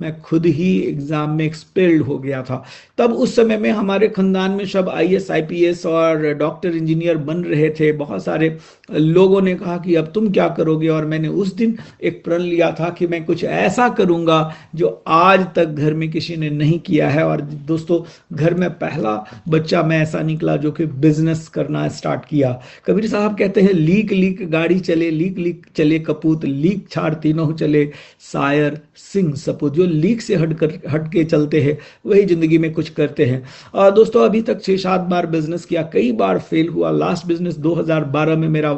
मैं खुद ही एग्जाम में एक्सपेल्ड हो गया था। तब उस समय में हमारे खानदान में सब आईएएस आईपीएस और डॉक्टर इंजीनियर बन रहे थे। बहुत सारे लोगों ने कहा कि अब तुम क्या करोगे, और मैंने उस दिन एक प्रण लिया था कि मैं कुछ ऐसा करूंगा जो आज तक घर में किसी ने नहीं किया है। और दोस्तों, घर में पहला बच्चा मैं ऐसा निकला जो कि बिजनेस करना स्टार्ट किया। कबीर साहब कहते हैं, लीक लीक गाड़ी चले, लीक लीक चले कपूत, लीक छाड़ तीनों चले शायर सिंह सपूत। जो लीक से हट के चलते हैं वही जिंदगी में कुछ करते हैं। दोस्तों, अभी तक 6-7 बार बिजनेस किया, कई बार फेल हुआ। लास्ट बिजनेस 2012 में मेरा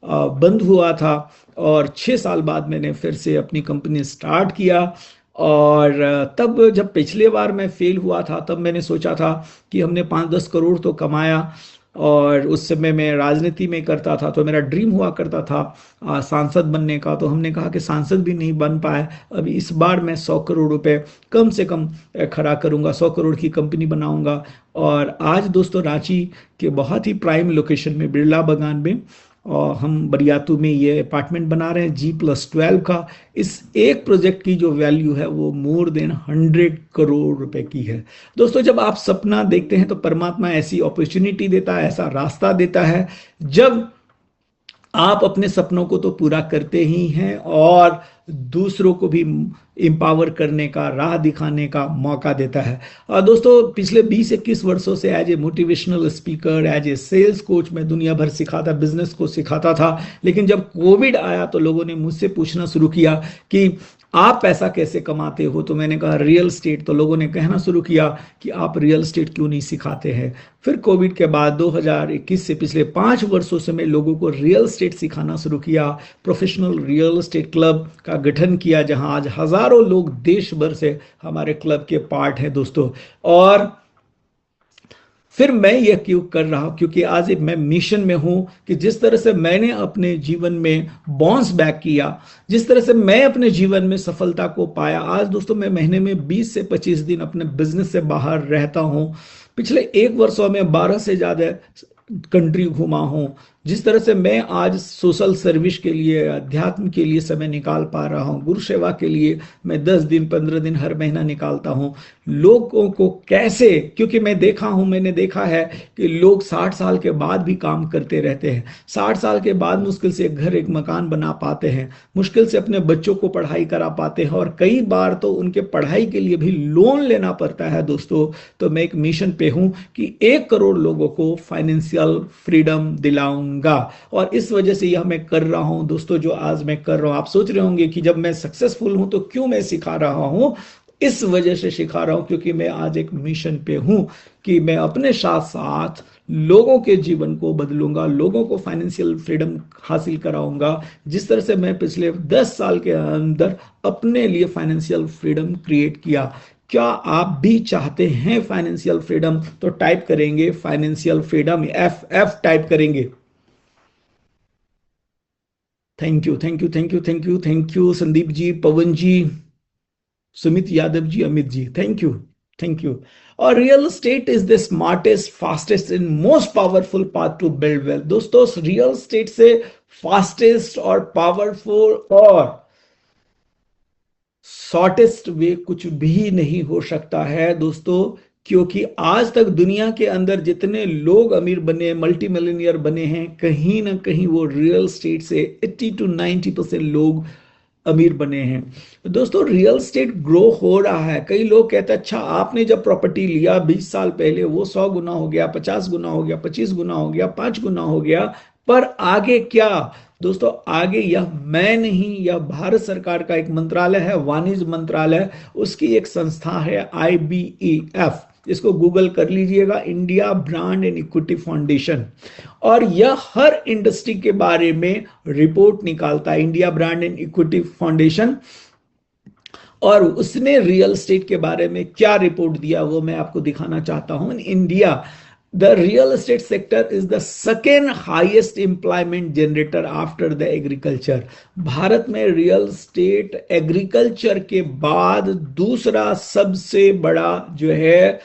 बंद हुआ था, और 6 साल बाद मैंने फिर से अपनी कंपनी स्टार्ट किया। और तब जब पिछले बार मैं फेल हुआ था, तब मैंने सोचा था कि हमने 5-10 करोड़ तो कमाया, और उस समय मैं राजनीति में करता था, तो मेरा ड्रीम हुआ करता था सांसद बनने का। तो हमने कहा कि सांसद भी नहीं बन पाए। अब इस बार मैं 100 करोड़ रुपए कम से कम खड़ा करूंगा, 100 करोड़ की कंपनी बनाऊंगा। और आज दोस्तों, रांची के बहुत ही प्राइम लोकेशन में बिरला बागान में और हम बरियातू में ये अपार्टमेंट बना रहे हैं G+12 का। इस एक प्रोजेक्ट की जो वैल्यू है वो मोर देन 100 करोड़ रुपए की है। दोस्तों, जब आप सपना देखते हैं तो परमात्मा ऐसी अपॉर्चुनिटी देता है, ऐसा रास्ता देता है। जब आप अपने सपनों को तो पूरा करते ही हैं, और दूसरों को भी एम्पावर करने का, राह दिखाने का मौका देता है। और दोस्तों, पिछले 20-21 वर्षों से as a motivational speaker, as a sales coach मैं दुनिया भर सिखाता, बिजनेस को सिखाता था। लेकिन जब कोविड आया तो लोगों ने मुझसे पूछना शुरू किया कि आप पैसा कैसे कमाते हो। तो मैंने कहा रियल स्टेट। तो लोगों ने कहना शुरू किया कि आप रियल स्टेट क्यों नहीं सिखाते हैं। फिर कोविड के बाद 2021 से पिछले 5 वर्षों से मैं लोगों को रियल स्टेट सिखाना शुरू किया। प्रोफेशनल रियल एस्टेट क्लब का गठन किया, जहां आज हजारों लोग देश भर से हमारे क्लब के पार्ट हैं दोस्तों। और फिर मैं ये क्यों कर रहा हूं, क्योंकि आज एक मैं मिशन में हूं कि जिस तरह से मैंने अपने जीवन में बाउंस बैक किया, जिस तरह से मैं अपने जीवन में सफलता को पाया। आज दोस्तों, मैं महीने में 20 से 25 दिन अपने बिजनेस से बाहर रहता हूं। पिछले 1 वर्षों में 12 से ज्यादा कंट्री घुमा हूं। जिस तरह से मैं आज सोशल सर्विस के लिए, अध्यात्म के लिए समय निकाल पा रहा हूं, गुरु सेवा के लिए मैं 10 दिन 15 दिन हर महीना निकालता हूं। लोगों को कैसे, क्योंकि मैंने देखा है कि लोग 60 साल के बाद भी काम करते रहते हैं। 60 साल के बाद मुश्किल से एक घर एक मकान बना पाते हैं, मुश्किल से अपने बच्चों को पढ़ाई करा पाते हैं, और कई बार तो उनके पढ़ाई के लिए भी लोन लेना पड़ता है दोस्तों। तो मैं एक मिशन पे हूं कि 1 करोड़ लोगों को फाइनेंशियल फ्रीडम दिलाऊंगा। और इस वजह से यह मैं कर रहा हूं दोस्तों, जो आज मैं कर रहा हूं। आप सोच रहे होंगे कि जब मैं सक्सेसफुल हूं तो क्यों मैं सिखा रहा हूं। इस वजह से सिखा रहा हूं क्योंकि मैं आज एक मिशन पे हूं कि मैं अपने साथ साथ लोगों के जीवन को बदलूंगा, लोगों को फाइनेंशियल फ्रीडम हासिल कराऊंगा। जिस तरह से मैं पिछले 10 साल के अंदर अपने लिए फाइनेंशियल फ्रीडम क्रिएट किया। क्या आप भी चाहते हैं फाइनेंशियल फ्रीडम? तो टाइप करेंगे फाइनेंशियल फ्रीडम, FF टाइप करेंगे। Thank you, thank you, thank you, thank you, thank you Sandeep ji, Pawan ji, Sumit Yadav ji, Amit ji, thank you, thank you. और real estate is the smartest, fastest and most powerful path to build wealth. दोस्तों, real estate से fastest और powerful और shortest way कुछ भी नहीं हो सकता है दोस्तों। क्योंकि आज तक दुनिया के अंदर जितने लोग अमीर बने, मल्टी मिलियनियर बने हैं, कहीं ना कहीं वो रियल स्टेट से 80 to 90% लोग अमीर बने हैं। दोस्तों, रियल स्टेट ग्रो हो रहा है। कई लोग कहते हैं अच्छा, आपने जब प्रॉपर्टी लिया 20 साल पहले, वो 100 गुना हो गया, 50 गुना हो गया, 25 गुना हो गया, 5 गुना हो गया, पर आगे क्या? दोस्तों, आगे यह मैं नहीं, यह भारत सरकार का एक मंत्रालय है, वाणिज्य मंत्रालय। उसकी एक संस्था है IBEF, इसको गूगल कर लीजिएगा, India brand and equity foundation. और यह हर इंडस्ट्री के बारे में रिपोर्ट निकालता है, India brand and equity foundation. और उसने रियल एस्टेट के बारे में क्या रिपोर्ट दिया वो मैं आपको दिखाना चाहता हूं। In India, the real estate sector is the second highest employment generator after the agriculture. Bharat में रियल एस्टेट एग्रीकल्चर के बाद दूसरा सबसे बड़ा जो है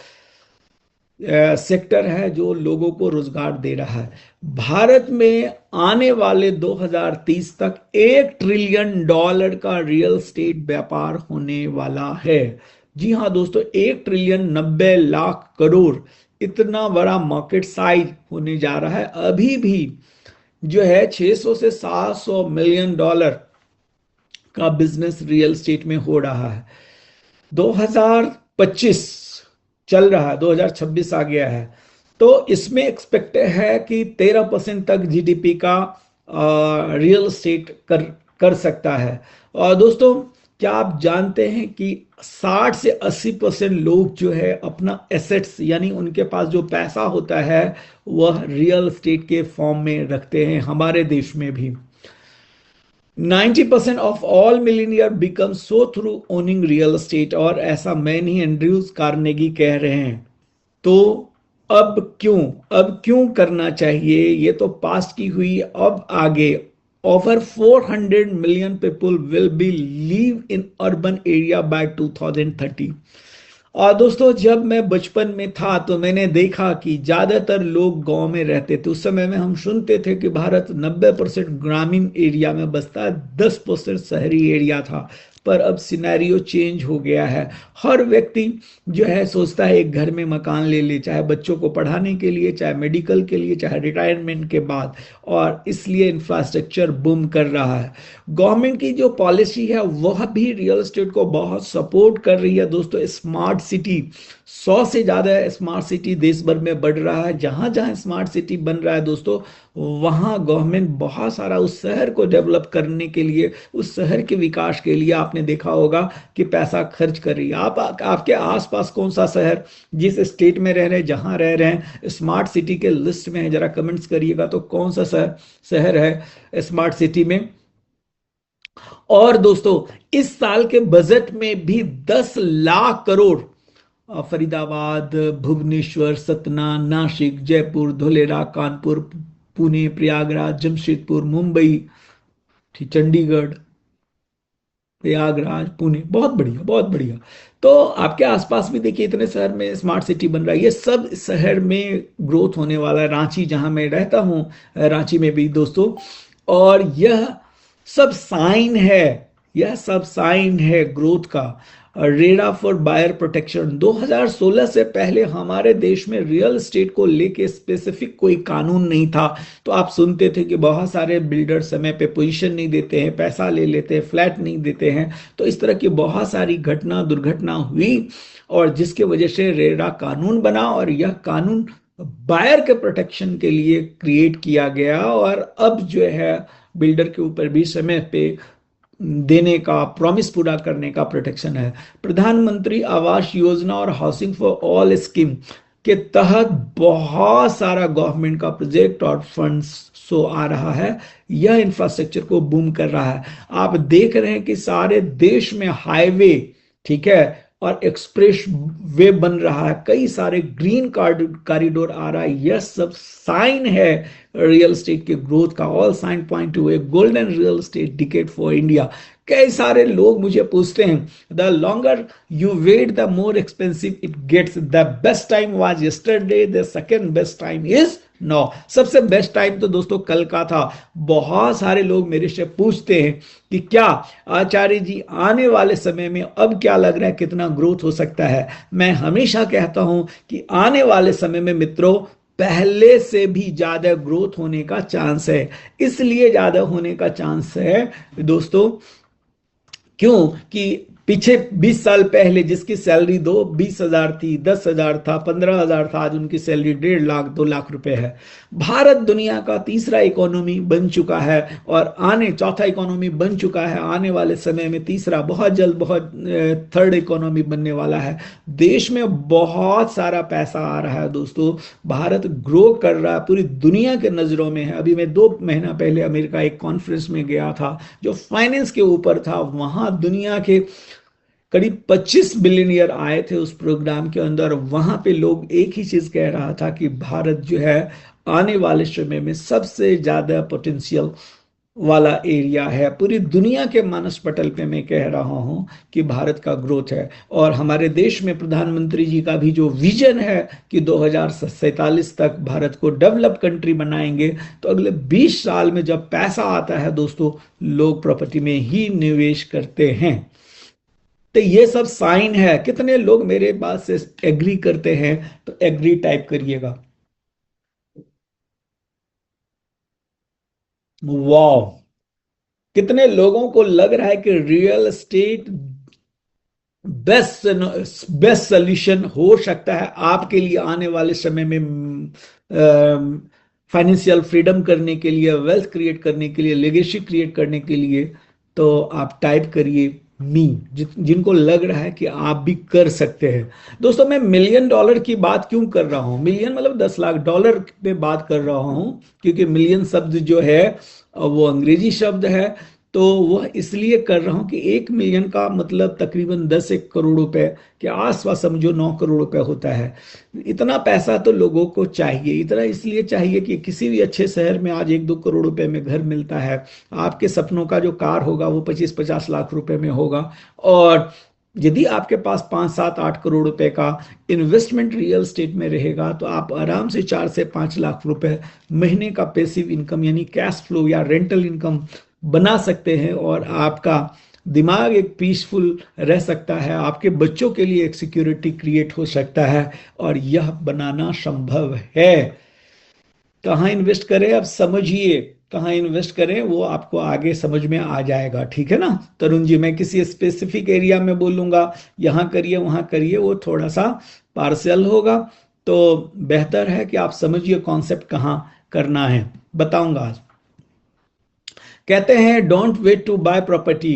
सेक्टर है जो लोगों को रोजगार दे रहा है। भारत में आने वाले 2030 तक $1 ट्रिलियन का रियल एस्टेट व्यापार होने वाला है। जी हाँ दोस्तों, 1 ट्रिलियन 90 लाख करोड़, इतना बड़ा मार्केट साइज होने जा रहा है। अभी भी जो है 600 से $700 मिलियन का बिजनेस रियल एस्टेट में हो रहा है। 2025 चल रहा है, 2026 आ गया है, तो इसमें एक्सपेक्ट है कि 13% तक जीडीपी का रियल एस्टेट कर कर सकता है। और दोस्तों, क्या आप जानते हैं कि 60 से 80% लोग जो है अपना एसेट्स, यानी उनके पास जो पैसा होता है वह रियल एस्टेट के फॉर्म में रखते हैं। हमारे देश में भी 90% of all millionaire become so through owning real estate, और ऐसा मैं नहीं, एंड्रयूज कार्नेगी कह रहे हैं। तो अब क्यों, अब क्यों करना चाहिए? ये तो पास्ट की हुई, अब आगे over 400 million people will be live in urban area bye 2030। और दोस्तों, जब मैं बचपन में था तो मैंने देखा कि ज्यादातर लोग गांव में रहते थे। उस समय में हम सुनते थे कि भारत 90% ग्रामीण एरिया में बसता है, 10% शहरी एरिया था। पर अब सिनेरियो चेंज हो गया है। हर व्यक्ति जो है सोचता है एक घर में मकान ले ले, चाहे बच्चों को पढ़ाने के लिए, चाहे मेडिकल के लिए, चाहे रिटायरमेंट के बाद, और इसलिए इंफ्रास्ट्रक्चर बूम कर रहा है। गवर्नमेंट की जो पॉलिसी है वह भी रियल एस्टेट को बहुत सपोर्ट कर रही है। दोस्तों, स्मार्ट सिटी, 100 से ज्यादा स्मार्ट सिटी देश भर में बढ़ रहा है। जहां जहां स्मार्ट सिटी बन रहा है दोस्तों, वहां गवर्नमेंट बहुत सारा उस शहर को डेवलप करने के लिए, उस शहर के विकास के लिए, आपने देखा होगा कि पैसा खर्च कर रही है। आपके आसपास कौन सा शहर, जिस स्टेट में रह रहे हैं, जहां रह रहे हैं, स्मार्ट सिटी के लिस्ट में है? जरा कमेंट्स करिएगा तो कौन सा शहर है स्मार्ट सिटी में। और दोस्तों, इस साल के बजट में भी 10 लाख करोड़ फरीदाबाद, भुवनेश्वर, सतना, नासिक, जयपुर, धोलेरा, कानपुर, पुणे, प्रयागराज, जमशेदपुर, मुंबई, चंडीगढ़, प्रयागराज, पुणे, बहुत बढ़िया, बहुत बढ़िया। तो आपके आसपास भी देखिए इतने शहर में स्मार्ट सिटी बन रहा है। ये सब शहर में ग्रोथ होने वाला है। रांची, जहां मैं रहता हूं, रांची में भी दोस्तों। और यह सब साइन है, यह सब साइन है ग्रोथ का। रेरा फॉर बायर प्रोटेक्शन, 2016 से पहले हमारे देश में रियल एस्टेट को लेके स्पेसिफिक कोई कानून नहीं था। तो आप सुनते थे कि बहुत सारे बिल्डर समय पे पोजीशन नहीं देते हैं, पैसा ले लेते हैं, फ्लैट नहीं देते हैं। तो इस तरह की बहुत सारी दुर्घटना हुई, और जिसके वजह से रेरा कानून बना, और यह कानून बायर के प्रोटेक्शन के लिए क्रिएट किया गया। और अब जो है बिल्डर के ऊपर भी समय पे देने का, प्रॉमिस पूरा करने का प्रोटेक्शन है। प्रधानमंत्री आवास योजना और हाउसिंग फॉर ऑल स्कीम के तहत बहुत सारा गवर्नमेंट का प्रोजेक्ट और फंड्स सो आ रहा है। यह इंफ्रास्ट्रक्चर को बूम कर रहा है। आप देख रहे हैं कि सारे देश में हाईवे, ठीक है, और एक्सप्रेस वे बन रहा है, कई सारे ग्रीन कॉरिडोर आ रहा है। यह सब साइन है रियल एस्टेट के ग्रोथ का। All sign point to a golden real estate decade for India. कई सारे लोग मुझे पूछते हैं, the longer you wait the more expensive it gets, the best time was yesterday, the second best time is now. सबसे best time तो दोस्तों कल का था। बहुत सारे लोग मेरे से पूछते हैं कि क्या आचार्य जी आने वाले समय में अब क्या लग रहा है, कितना ग्रोथ हो सकता है? मैं हमेशा कहता हूं कि आने वाले समय में मित्रों, पहले से भी ज्यादा ग्रोथ होने का चांस है। इसलिए ज्यादा होने का चांस है दोस्तों, क्यों कि पीछे 20 साल पहले जिसकी सैलरी 20,000 थी, 10,000 था, 15,000 था, आज उनकी सैलरी 1.5 लाख 2 लाख रुपए है। भारत दुनिया का तीसरा इकोनॉमी बन चुका है, और चौथा इकोनॉमी बन चुका है। आने वाले समय में तीसरा, बहुत जल्द, बहुत थर्ड इकोनॉमी बनने वाला है। देश में बहुत सारा पैसा आ रहा है दोस्तों। भारत ग्रो कर रहा है, पूरी दुनिया के नजरों में है। अभी मैं 2 महीना पहले अमेरिका एक कॉन्फ्रेंस में गया था जो फाइनेंस के ऊपर था। वहां दुनिया के करीब 25 बिलियनियर आए थे उस प्रोग्राम के अंदर। वहां पे लोग एक ही चीज कह रहा था कि भारत जो है आने वाले समय में सबसे ज्यादा पोटेंशियल वाला एरिया है। पूरी दुनिया के मानस पटल पे मैं कह रहा हूं कि भारत का ग्रोथ है। और हमारे देश में प्रधानमंत्री जी का भी जो विजन है कि 2047 तक भारत को डेवलप कंट्री बनाएंगे, तो अगले 20 साल में जब पैसा आता है दोस्तों, लोग प्रॉपर्टी में ही निवेश करते हैं। तो ये सब साइन है। कितने लोग मेरे बात से एग्री करते हैं? तो एग्री टाइप करिएगा। वाह! कितने लोगों को लग रहा है कि real estate best best solution हो सकता है आपके लिए आने वाले समय में, फाइनेंशियल फ्रीडम करने के लिए, वेल्थ क्रिएट करने के लिए, लेगेसी क्रिएट करने के लिए? तो आप टाइप करिए मी, जिनको लग रहा है कि आप भी कर सकते हैं। दोस्तों, मैं मिलियन डॉलर की बात क्यों कर रहा हूं? मिलियन मतलब 10 लाख डॉलर पे बात कर रहा हूं, क्योंकि मिलियन शब्द जो है वो अंग्रेजी शब्द है। तो वह इसलिए कर रहा हूं कि 1 मिलियन का मतलब तकरीबन 10 एक करोड़ रुपए के आसपास, समझो 9 करोड़ रुपए होता है। इतना पैसा तो लोगों को चाहिए। इतना इसलिए चाहिए कि किसी भी अच्छे शहर में आज 1 2 करोड़ रुपए में घर मिलता है। आपके सपनों का जो कार होगा वो 25 50 लाख रुपए में होगा। और यदि आपके पास 5 7 8 करोड़ रुपए का इन्वेस्टमेंट रियल स्टेट में रहेगा, तो आप आराम से 4 से 5 लाख रुपए महीने का पैसिव इनकम यानी कैश फ्लो या रेंटल इनकम बना सकते हैं। और आपका दिमाग एक पीसफुल रह सकता है। आपके बच्चों के लिए एक सिक्योरिटी क्रिएट हो सकता है। और यह बनाना संभव है। कहाँ इन्वेस्ट करें, अब समझिए। कहाँ इन्वेस्ट करें वो आपको आगे समझ में आ जाएगा, ठीक है ना तरुण जी? मैं किसी स्पेसिफिक एरिया में बोलूंगा यहाँ करिए वहाँ करिए, वो थोड़ा सा पार्शियल होगा। तो बेहतर है कि आप समझिए कॉन्सेप्ट कहाँ करना है। बताऊंगा आज। कहते हैं don't wait to buy property,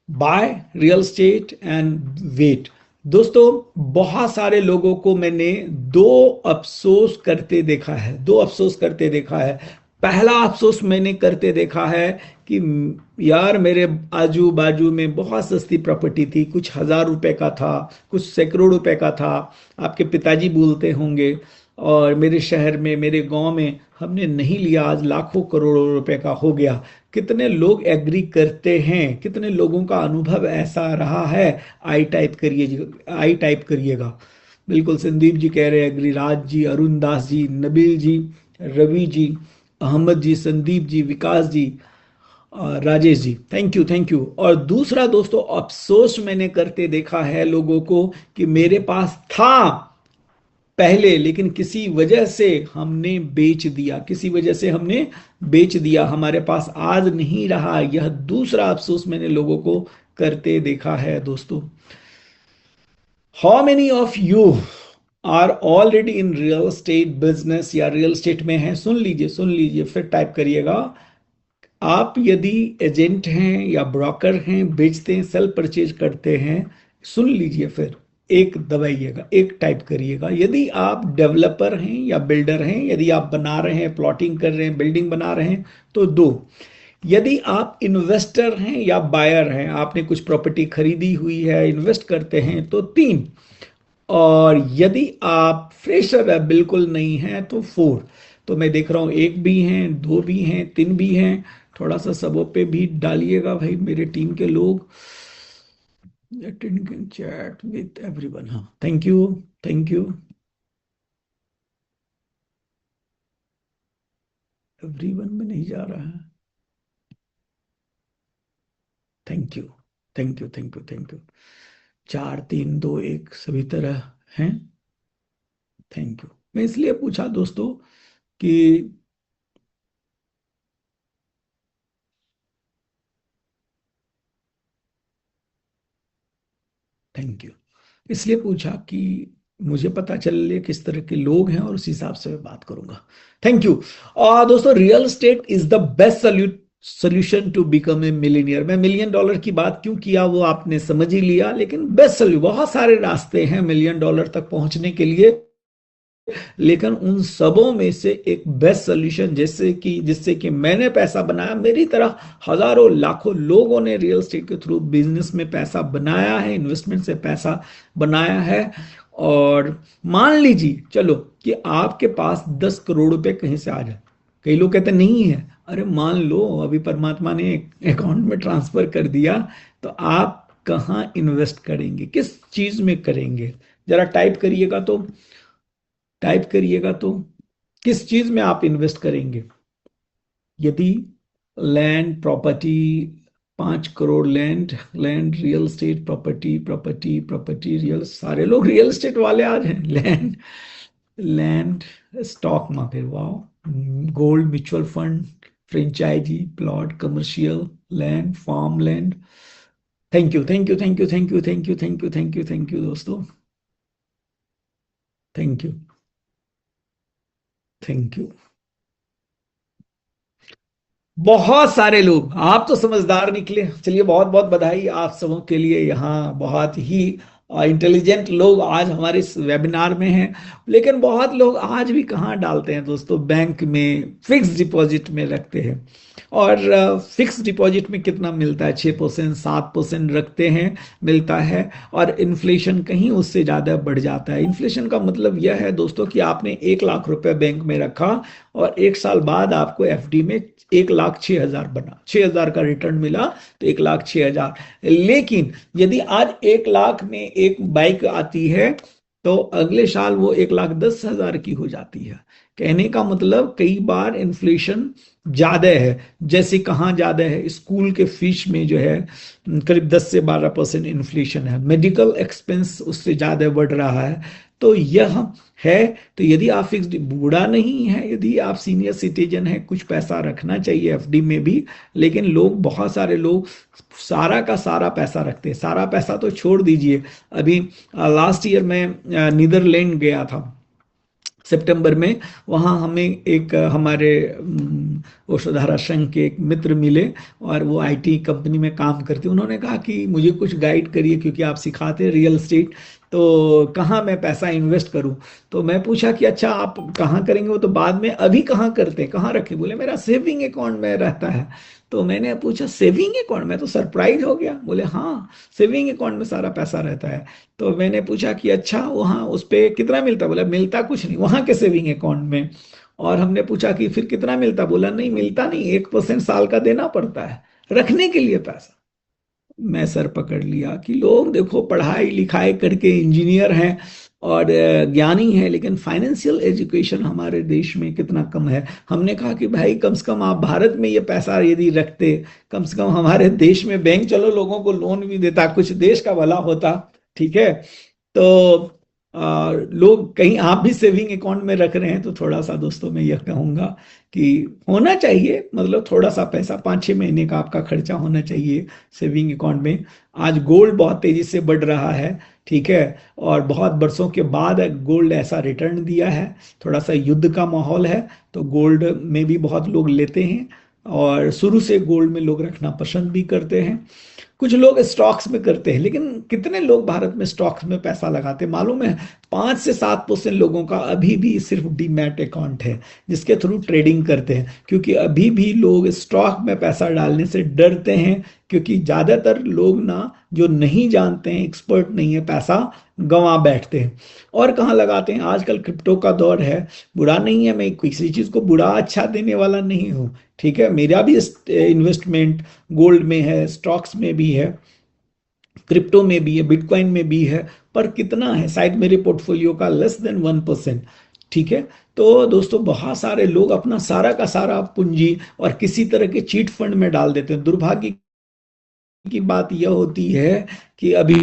buy real estate and wait. दोस्तों, बहुत सारे लोगों को मैंने दो अफसोस करते देखा है। दो अफसोस करते देखा है। पहला अफसोस मैंने करते देखा है कि यार, मेरे आजू बाजू में बहुत सस्ती प्रॉपर्टी थी, कुछ हजार रुपए का था, कुछ सैकड़ों रुपए का था। आपके पिताजी बोलते होंगे। और मेरे शहर में, मेरे गांव में हमने नहीं लिया, आज लाखों करोड़ों रुपए का हो गया। कितने लोग एग्री करते हैं? कितने लोगों का अनुभव ऐसा रहा है? आई टाइप करिए, आई टाइप करिएगा। बिल्कुल, संदीप जी कह रहे हैं agree, Raj ji, Arun Das ji, Nabeel ji, Ravi ji, Ahmed ji, Sandeep ji, Vikas ji, Rajesh ji, thank you thank you. और दूसरा दोस्तों अफसोस मैंने करते देखा है लोगों को कि मेरे पास था पहले, लेकिन किसी वजह से हमने बेच दिया, किसी वजह से हमने बेच दिया, हमारे पास आज नहीं रहा। यह दूसरा अफसोस मैंने लोगों को करते देखा है दोस्तों। How many of you are already in real estate business या रियल स्टेट में हैं? सुन लीजिए, सुन लीजिए, फिर टाइप करिएगा। आप यदि एजेंट हैं या ब्रोकर हैं, बेचते हैं, सेल परचेज करते हैं, सुन लीजिए, फिर एक दबाइएगा, एक टाइप करिएगा। यदि आप डेवलपर हैं या बिल्डर हैं, यदि आप बना रहे हैं, प्लॉटिंग कर रहे हैं, बिल्डिंग बना रहे हैं, तो दो। यदि आप इन्वेस्टर हैं या बायर हैं, आपने कुछ प्रॉपर्टी खरीदी हुई है, इन्वेस्ट करते हैं, तो तीन। और यदि आप फ्रेशर है, बिल्कुल नहीं है, तो फोर। तो मैं देख रहा हूं एक भी हैं, दो भी हैं, तीन भी हैं। थोड़ा सा सबों पे भी डालिएगा भाई मेरे टीम के लोग। चैट विथ एवरीवन, हाँ, thank you, thank you. Everyone में नहीं जा रहा है। Thank you, thank you, thank you, thank you. 4 3 2 1 सभी तरह हैं। Thank you. मैं इसलिए पूछा दोस्तों कि थैंक यू, इसलिए पूछा कि मुझे पता चले किस तरह के लोग हैं और उस हिसाब से मैं बात करूंगा। Thank you. और दोस्तों, real estate is the best solution to become a millionaire. मैं मिलियन डॉलर की बात क्यों किया वो आपने समझ ही लिया। लेकिन बेस्ट सोल्यूशन, बहुत सारे रास्ते हैं मिलियन डॉलर तक पहुंचने के लिए, लेकिन उन सबों में से एक बेस्ट सोल्यूशन, जैसे कि जिससे कि मैंने पैसा बनाया, मेरी तरह हजारों लाखों लोगों ने रियल एस्टेट के थ्रू बिजनेस में पैसा बनाया है, इन्वेस्टमेंट से पैसा बनाया है। और मान लीजिए चलो कि आपके पास 10 करोड़ रुपए कहीं से आ जाए। कई लोग कहते नहीं है, अरे मान लो अभी परमात्मा ने अकाउंट में ट्रांसफर कर दिया, तो आप कहाँ इन्वेस्ट करेंगे, किस चीज में करेंगे? जरा टाइप करिएगा तो किस चीज में आप इन्वेस्ट करेंगे? यदि land property, 5 crore land, land real estate, property property property real, सारे लोग रियल एस्टेट वाले आ रहे हैं। लैंड, लैंड, स्टॉक मार्केट, वाह, gold, mutual fund, franchisee, plot, commercial land, farm land. Thank you thank you thank you thank you thank you thank you thank you thank you दोस्तों, thank you, thank you. बहुत सारे लोग, आप तो समझदार निकले, चलिए बहुत बहुत बधाई आप सबों के लिए। यहाँ बहुत ही इंटेलिजेंट लोग आज हमारे इस वेबिनार में हैं। लेकिन बहुत लोग आज भी कहाँ डालते हैं दोस्तों, बैंक में फिक्स डिपॉजिट में रखते हैं। और फिक्स डिपॉजिट में कितना मिलता है? 6%, 7% रखते हैं, मिलता है। और इन्फ्लेशन कहीं उससे ज़्यादा बढ़ जाता है। इन्फ्लेशन का मतलब यह है दोस्तों कि आपने 1 लाख रुपए बैंक में रखा, और 1 साल बाद आपको एफडी में 1,06,000 बना, 6,000 का रिटर्न मिला, तो 1,06,000। लेकिन यदि आज 1 लाख में एक बाइक आती है, तो अगले साल वो 1,10,000 की हो जाती है। कहने का मतलब कई बार इन्फ्लेशन ज्यादा है। जैसे कहाँ ज्यादा है? स्कूल के फीस में जो है करीब 10 से 12% इन्फ्लेशन है। मेडिकल एक्सपेंस उससे ज्यादा बढ़ रहा है। तो यह है। तो यदि आप फिक्स, बूढ़ा नहीं है, यदि आप सीनियर सिटीजन है, कुछ पैसा रखना चाहिए एफडी में भी। लेकिन लोग, बहुत सारे लोग सारा का सारा पैसा रखते हैं। सारा पैसा तो छोड़ दीजिए। अभी लास्ट ईयर में नीदरलैंड गया था सितंबर में। वहाँ हमें एक हमारे वसुधारा संघ के एक मित्र मिले, और वो आईटी कंपनी में काम करते। उन्होंने कहा कि मुझे कुछ गाइड करिए, क्योंकि आप सिखाते हैं रियल एस्टेट, तो कहाँ मैं पैसा इन्वेस्ट करूं? तो मैं पूछा कि अच्छा आप कहाँ करेंगे? वो तो बाद में, अभी कहाँ करते हैं, कहाँ रखे? बोले मेरा सेविंग अकाउंट में रहता है। तो मैंने पूछा सेविंग अकाउंट में? तो सरप्राइज हो गया। बोले हाँ, सेविंग अकाउंट में सारा पैसा रहता है। तो मैंने पूछा कि अच्छा वहाँ उस पे कितना मिलता? बोला मिलता कुछ नहीं वहाँ के सेविंग अकाउंट में। और हमने पूछा कि फिर कितना मिलता? बोला नहीं मिलता नहीं, 1% साल का देना पड़ता है रखने के लिए पैसा। मैं सर पकड़ लिया कि लोग देखो पढ़ाई लिखाई करके इंजीनियर हैं और ज्ञानी है, लेकिन फाइनेंशियल एजुकेशन हमारे देश में कितना कम है। हमने कहा कि भाई कम से कम आप भारत में ये पैसा यदि रखते, कम से कम हमारे देश में बैंक चलो लोगों को लोन भी देता, कुछ देश का भला होता। ठीक है। तो लोग, कहीं आप भी सेविंग अकाउंट में रख रहे हैं तो थोड़ा सा दोस्तों मैं यह कहूंगा कि होना चाहिए, मतलब थोड़ा सा पैसा 5-6 महीने का आपका खर्चा होना चाहिए सेविंग अकाउंट में। आज गोल्ड बहुत तेजी से बढ़ रहा है। ठीक है। और बहुत बरसों के बाद गोल्ड ऐसा रिटर्न दिया है। थोड़ा सा युद्ध का माहौल है, तो गोल्ड में भी बहुत लोग लेते हैं, और शुरू से गोल्ड में लोग रखना पसंद भी करते हैं। कुछ लोग स्टॉक्स में करते हैं, लेकिन कितने लोग भारत में स्टॉक्स में पैसा लगाते हैं मालूम है? 5 से 7% लोगों का अभी भी सिर्फ डीमैट अकाउंट है, जिसके थ्रू ट्रेडिंग करते हैं। क्योंकि अभी भी लोग स्टॉक में पैसा डालने से डरते हैं, क्योंकि ज्यादातर लोग ना, जो नहीं जानते हैं, एक्सपर्ट नहीं है, पैसा गंवा बैठते हैं। और कहाँ लगाते हैं? आजकल क्रिप्टो का दौर है। बुरा नहीं है, मैं किसी चीज को बुरा अच्छा देने वाला नहीं हूँ। ठीक है, मेरा भी इन्वेस्टमेंट गोल्ड में है, स्टॉक्स में भी है, क्रिप्टो में भी है, बिटकॉइन में भी है। पर कितना है? शायद मेरे पोर्टफोलियो का less than 1%। ठीक है। तो दोस्तों बहुत सारे लोग अपना सारा का सारा पूंजी और किसी तरह के चीट फंड में डाल देते हैं। दुर्भाग्य की बात यह होती है कि अभी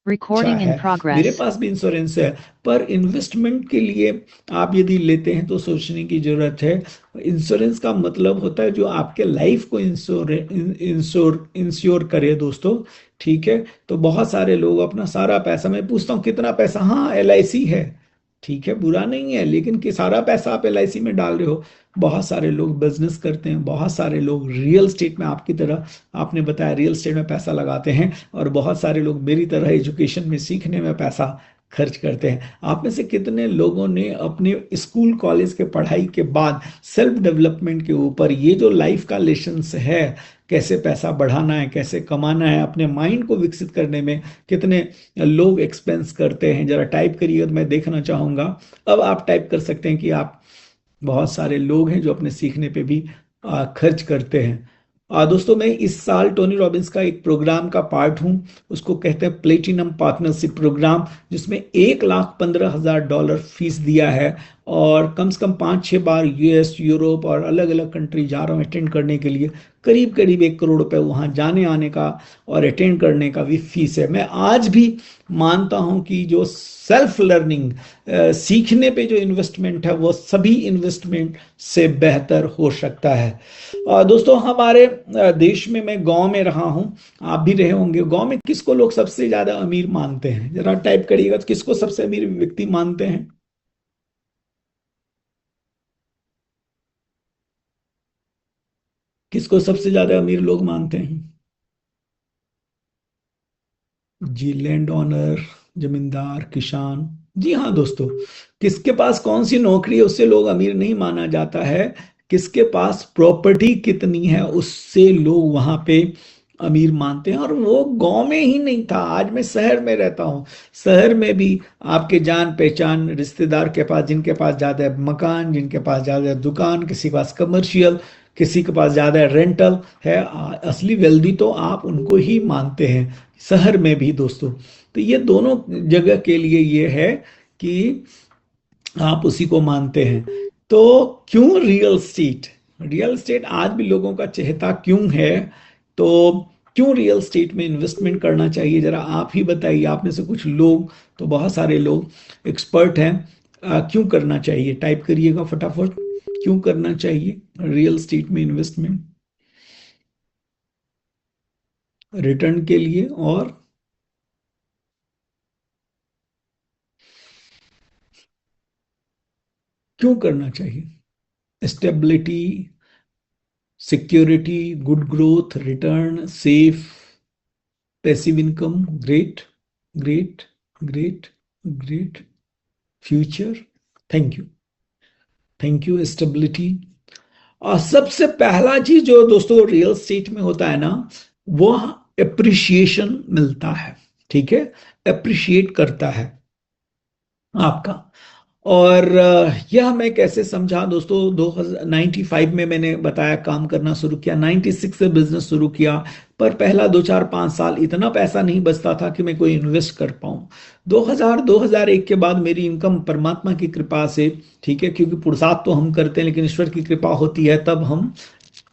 अच्छा Recording in है, मेरे progress. पास भी इंश्योरेंस है। पर इन्वेस्टमेंट के लिए आप यदि लेते हैं तो सोचने की जरूरत है। इंश्योरेंस का मतलब होता है जो आपके लाइफ को इंश्योर इंश्योर इंश्योर करे दोस्तों। ठीक है, तो बहुत सारे लोग अपना सारा पैसा, मैं पूछता हूँ कितना पैसा, हाँ LIC है, ठीक है, बुरा नहीं है, लेकिन कि सारा पैसा आप LIC में डाल रहे हो। बहुत सारे लोग बिजनेस करते हैं, बहुत सारे लोग रियल स्टेट में, आपकी तरह आपने बताया रियल स्टेट में पैसा लगाते हैं, और बहुत सारे लोग मेरी तरह एजुकेशन में, सीखने में पैसा खर्च करते हैं। आप में से कितने लोगों ने अपने स्कूल कॉलेज के पढ़ाई के बाद सेल्फ डेवलपमेंट के ऊपर ये जो लाइफ का लेसन्स है, कैसे पैसा बढ़ाना है, कैसे कमाना है, अपने माइंड को विकसित करने में कितने लोग एक्सपेंस करते हैं, जरा टाइप करिए तो मैं देखना चाहूंगा। अब आप टाइप कर सकते हैं कि आप, बहुत सारे लोग हैं जो अपने सीखने पे भी खर्च करते हैं। दोस्तों मैं इस साल टोनी रॉबिन्स का एक प्रोग्राम का पार्ट हूं, उसको कहते हैं प्लेटिनम पार्टनरशिप प्रोग्राम, जिसमें $1,15,000 फीस दिया है, और कम से कम 5-6 बार US, यूरोप और अलग अलग कंट्री जा रहा हूँ अटेंड करने के लिए। करीब करीब 1 करोड़ रुपए वहाँ जाने आने का और अटेंड करने का भी फीस है। मैं आज भी मानता हूँ कि जो सेल्फ लर्निंग, सीखने पे जो इन्वेस्टमेंट है, वो सभी इन्वेस्टमेंट से बेहतर हो सकता है। दोस्तों हमारे देश में, मैं गांव में रहा हूं, आप भी रहे होंगे, गांव में किसको लोग सबसे ज्यादा अमीर मानते हैं, जरा टाइप करिएगा, तो किसको सबसे अमीर व्यक्ति मानते हैं? किसको सबसे ज्यादा अमीर लोग मानते हैं? जी, लैंड ओनर, जमींदार, किसान। जी हाँ दोस्तों, किसके पास कौन सी नौकरी है उससे लोग अमीर नहीं माना जाता है, किसके पास प्रॉपर्टी कितनी है उससे लोग वहां पे अमीर मानते हैं। और वो गांव में ही नहीं था, आज मैं शहर में रहता हूँ। शहर में भी आपके जान पहचान रिश्तेदार के पास, जिनके पास ज्यादा है मकान, जिनके पास ज्यादा है दुकान, किसी के पास कमर्शियल, किसी के पास ज्यादा है रेंटल है, असली वेल्दी तो आप उनको ही मानते हैं, शहर में भी दोस्तों। तो ये दोनों जगह के लिए ये है कि आप उसी को मानते हैं। तो क्यों रियल स्टेट, रियल स्टेट आज भी लोगों का चहेता क्यों है? तो क्यों रियल स्टेट में इन्वेस्टमेंट करना चाहिए, जरा आप ही बताइए। आप में से कुछ लोग, तो बहुत सारे लोग एक्सपर्ट हैं, क्यों करना चाहिए, टाइप करिएगा फटाफट, क्यों करना चाहिए रियल स्टेट में इन्वेस्टमेंट? रिटर्न के लिए, और क्यों करना चाहिए? Stability, security, good growth, return, safe, passive income, great, great, great, great, future, thank you, thank you, stability. और सबसे पहला चीज जो दोस्तों रियल स्टेट में होता है ना, वो एप्रिशिएशन मिलता है। ठीक है, एप्रिशिएट करता है आपका। और यह मैं कैसे समझा दोस्तों, 1995 में मैंने बताया काम करना शुरू किया, 96 से बिजनेस शुरू किया, पर पहला 2 4 5 साल इतना पैसा नहीं बचता था कि मैं कोई इन्वेस्ट कर पाऊं। 2001 के बाद मेरी इनकम परमात्मा की कृपा से, ठीक है, क्योंकि पुरुषार्थ तो हम करते हैं लेकिन ईश्वर की कृपा होती है, तब हम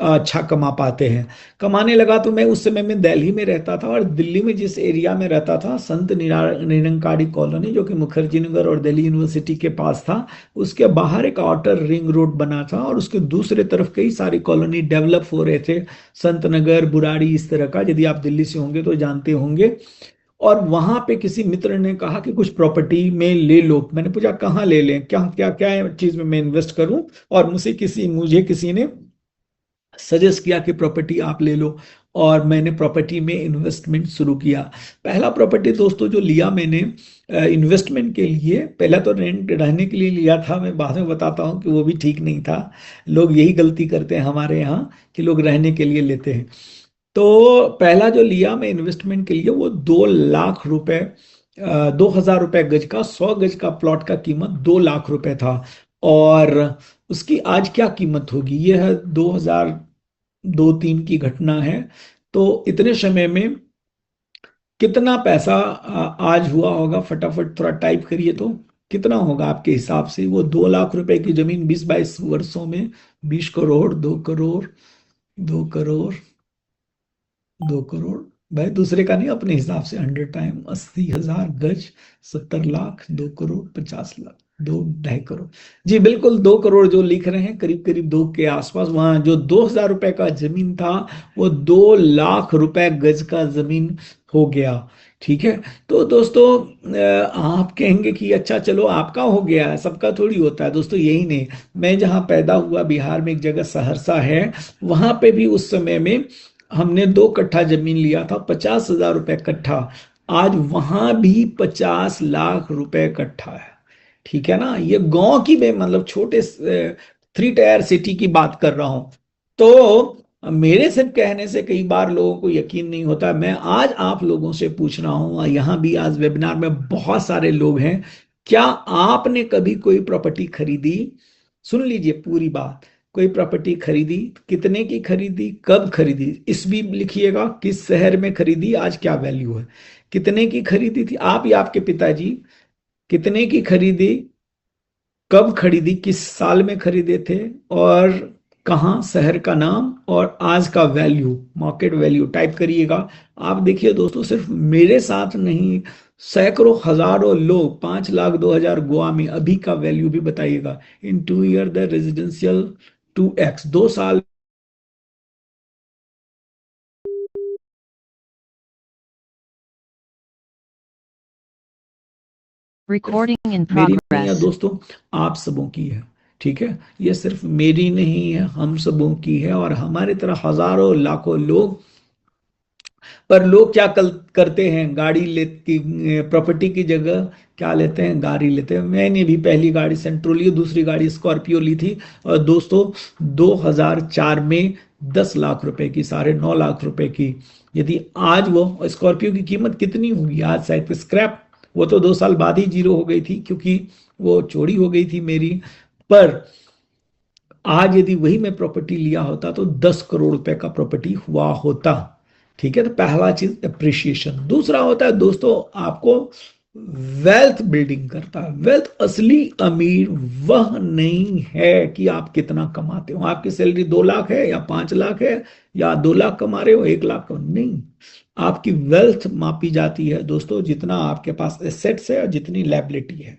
अच्छा कमा पाते हैं। कमाने लगा तो मैं उस समय में दिल्ली में रहता था, और दिल्ली में जिस एरिया में रहता था, संत निरंकारी कॉलोनी, जो कि मुखर्जी नगर और दिल्ली यूनिवर्सिटी के पास था, उसके बाहर एक आउटर रिंग रोड बना था, और उसके दूसरे तरफ कई सारी कॉलोनी डेवलप हो रहे थे, संत नगर, बुराड़ी, इस तरह का, यदि आप दिल्ली से होंगे तो जानते होंगे। और वहां पे किसी मित्र ने कहा कि कुछ प्रॉपर्टी में ले लो। मैंने पूछा कहाँ ले लें, क्या क्या क्या चीज में मैं इन्वेस्ट करूं, और मुझे किसी ने सजेस्ट किया कि प्रॉपर्टी आप ले लो, और मैंने प्रॉपर्टी में इन्वेस्टमेंट शुरू किया। पहला प्रॉपर्टी दोस्तों जो लिया मैंने इन्वेस्टमेंट के लिए, पहला तो रेंट रहने के लिए लिया था, मैं बाद में बताता हूँ कि वो भी ठीक नहीं था। लोग यही गलती करते हैं हमारे यहाँ कि लोग रहने के लिए लेते हैं। तो पहला जो लिया मैं इन्वेस्टमेंट के लिए, वो 2 लाख रुपए, 2,000 रुपए गज का, 100 गज का प्लॉट का कीमत 2 लाख रुपए था। और उसकी आज क्या कीमत होगी, यह है 2002-3 की घटना है। तो इतने समय में कितना पैसा आज हुआ होगा, फटाफट थोड़ा टाइप करिए तो, कितना होगा आपके हिसाब से? वो 2 लाख रुपए की जमीन 20-22 वर्षों में 20 करोड़, 2 करोड़, 2 करोड़, 2 करोड़, भाई दूसरे का नहीं, अपने हिसाब से 100 टाइम 80,000 गज, 70 लाख, 2 करोड़ 50 लाख, 2 ढाई करोड़। जी बिल्कुल, 2 करोड़ जो लिख रहे हैं, करीब करीब 2 के आसपास। वहां जो 2,000 रुपए का जमीन था, वो 2 लाख रुपए गज का जमीन हो गया। ठीक है। तो दोस्तों आप कहेंगे कि अच्छा चलो आपका हो गया है, सबका थोड़ी होता है दोस्तों, यही नहीं। मैं जहाँ पैदा हुआ, बिहार में एक जगह सहरसा है, वहां पे भी उस समय में हमने 2 कट्ठा जमीन लिया था, 50,000 रुपए कट्ठा। आज वहां भी 50 लाख रुपए कट्ठा है। ठीक है ना, ये गांव की मैं मतलब छोटे 3 टायर सिटी की बात कर रहा हूं। तो मेरे सिर्फ कहने से कई बार लोगों को यकीन नहीं होता। मैं आज आप लोगों से पूछ रहा हूं, और यहां भी आज वेबिनार में बहुत सारे लोग हैं, क्या आपने कभी कोई प्रॉपर्टी खरीदी? सुन लीजिए पूरी बात। कोई प्रॉपर्टी खरीदी, कितने की खरीदी, कब खरीदी, इस भी लिखिएगा, किस शहर में खरीदी, आज क्या वैल्यू है, कितने की खरीदी थी आप या आपके पिताजी, कितने की खरीदी, कब खरीदी, किस साल में खरीदे थे, और कहाँ, शहर का नाम, और आज का वैल्यू, मार्केट वैल्यू टाइप करिएगा। आप देखिए दोस्तों, सिर्फ मेरे साथ नहीं, सैकड़ों हजारों लोग, 5,02,000 गोवा में अभी का वैल्यू भी बताइएगा। इन 2 ईयर द रेजिडेंशियल 2x, 2 साल Recording in मेरी नहीं है progress. दोस्तों, आप सबों की है। ठीक है, ये सिर्फ मेरी नहीं है, हम सबों की है, और हमारी तरह हजारों लाखों लोग। पर लोग क्या करते हैं, गाड़ी लेती, प्रॉपर्टी की जगह क्या लेते हैं, गाड़ी लेते हैं। मैंने भी पहली गाड़ी सेंट्रो ली, दूसरी गाड़ी स्कॉर्पियो ली थी। और दोस्तों 2004 में 10 लाख रुपए की, 9.5 लाख रुपए की। यदि आज वो स्कॉर्पियो की कीमत कितनी होगी आज, शायद स्क्रैप। वो तो 2 साल बाद ही जीरो हो गई थी, क्योंकि वो चोरी हो गई थी मेरी। पर आज यदि वही मैं प्रॉपर्टी लिया होता तो 10 करोड़ रुपए का प्रॉपर्टी हुआ होता। ठीक है, तो पहला चीज अप्रिशिएशन। दूसरा होता है दोस्तों, आपको वेल्थ बिल्डिंग करता है। वेल्थ, असली अमीर वह नहीं है कि आप कितना कमाते हो, आपकी सैलरी 2 लाख है या 5 लाख है, या 2 लाख कमा रहे हो, 1 लाख कमा, नहीं। आपकी वेल्थ मापी जाती है दोस्तों, जितना आपके पास एसेट्स है और जितनी लायबिलिटी है।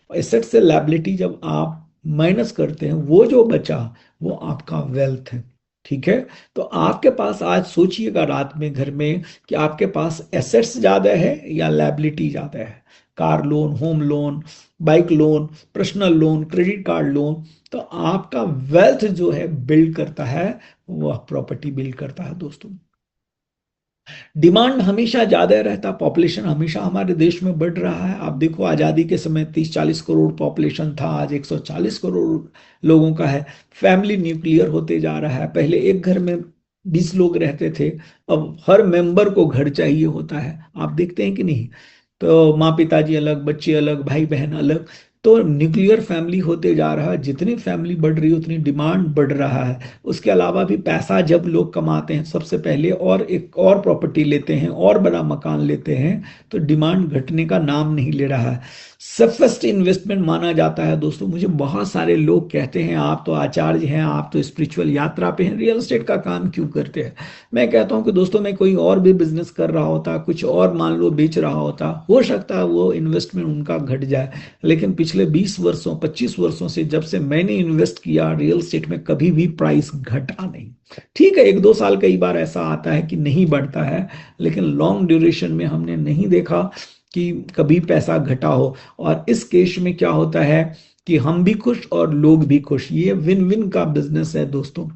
एसेट से लायबिलिटी जब आप माइनस करते हैं, वो जो बचा वो आपका वेल्थ है। ठीक है। तो आपके पास आज सोचिएगा रात में घर में कि आपके पास एसेट्स ज्यादा है या लायबिलिटी ज्यादा है। Car loan, home loan, bike loan, personal loan, credit card loan. तो आपका वेल्थ जो है बिल्ड करता है, वह प्रॉपर्टी बिल्ड करता है दोस्तों। डिमांड हमेशा ज्यादा रहता, पॉपुलेशन हमेशा हमारे देश में बढ़ रहा है। आप देखो, आजादी के समय 30-40 करोड़ पॉपुलेशन था, आज 140 करोड़ लोगों का है। फैमिली न्यूक्लियर होते जा रहा है। पहले एक घर में 20 लोग रहते थे, अब हर मेंबर को घर चाहिए होता है। आप देखते हैं कि नहीं? तो माँ पिताजी अलग, बच्चे अलग, भाई बहन अलग। तो न्यूक्लियर फैमिली होते जा रहा है। जितनी फैमिली बढ़ रही है उतनी डिमांड बढ़ रहा है। उसके अलावा भी पैसा जब लोग कमाते हैं, सबसे पहले और एक और प्रॉपर्टी लेते हैं, और बड़ा मकान लेते हैं, तो डिमांड घटने का नाम नहीं ले रहा है। सफेस्ट इन्वेस्टमेंट माना जाता है दोस्तों। मुझे बहुत सारे लोग कहते हैं, आप तो आचार्य हैं, आप तो स्पिरिचुअल यात्रा पे हैं, रियल एस्टेट का काम क्यों करते हैं? मैं कहता हूं कि दोस्तों, मैं कोई और भी बिजनेस कर रहा होता, कुछ और मान लो बेच रहा होता, हो सकता है वो इन्वेस्टमेंट उनका घट जाए। लेकिन पिछले 20 वर्षों 25 वर्षों से जब से मैंने इन्वेस्ट किया रियल एस्टेट में, कभी भी प्राइस घटा नहीं। ठीक है, 1-2 साल कई बार ऐसा आता है कि नहीं बढ़ता है, लेकिन लॉन्ग ड्यूरेशन में हमने नहीं देखा कि कभी पैसा घटा हो। और इस केस में क्या होता है कि हम भी खुश और लोग भी खुश। ये विन विन का बिजनेस है दोस्तों।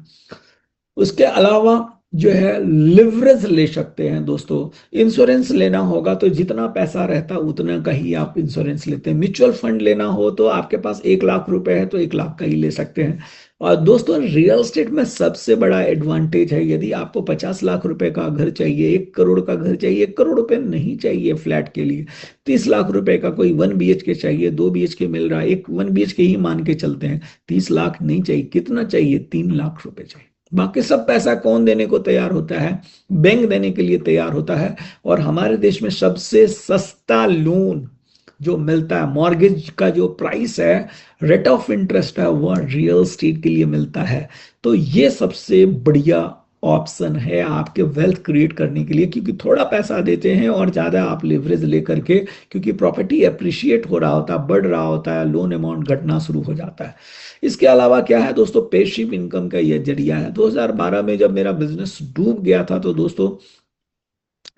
उसके अलावा जो है लिवरेज ले सकते हैं दोस्तों। इंश्योरेंस लेना होगा तो जितना पैसा रहता है उतना का ही आप इंश्योरेंस लेते हैं। म्यूचुअल फंड लेना हो तो आपके पास 1 लाख रुपए है तो 1 लाख का ही ले सकते हैं। और दोस्तों रियल एस्टेट में सबसे बड़ा एडवांटेज है, यदि आपको 50 लाख रुपए का घर चाहिए, 1 करोड़ का घर चाहिए, 1 करोड़ रुपए नहीं चाहिए फ्लैट के लिए, 30 लाख रुपए का कोई 1 BHK चाहिए, 2 BHK मिल रहा है, एक 1 BHK ही मान के चलते हैं, 30 लाख नहीं चाहिए, कितना चाहिए, 3 लाख रुपए चाहिए। बाकी सब पैसा कौन देने को तैयार होता है? बैंक देने के लिए तैयार होता है। और हमारे देश में सबसे सस्ता लोन जो मिलता है, मॉर्गेज का जो प्राइस है, रेट ऑफ इंटरेस्ट है, वह रियल एस्टेट के लिए मिलता है। तो ये सबसे बढ़िया ऑप्शन है आपके वेल्थ क्रिएट करने के लिए, क्योंकि थोड़ा पैसा देते हैं और ज़्यादा आप लिवरेज लेकर के, क्योंकि प्रॉपर्टी अप्रिशिएट हो रहा होता है, बढ़ रहा होता है, लोन अमाउंट घटना शुरू हो जाता है। इसके अलावा क्या है दोस्तों, पेसिव इनकम का ये जरिया है। 2012 में जब मेरा बिजनेस डूब गया था तो दोस्तों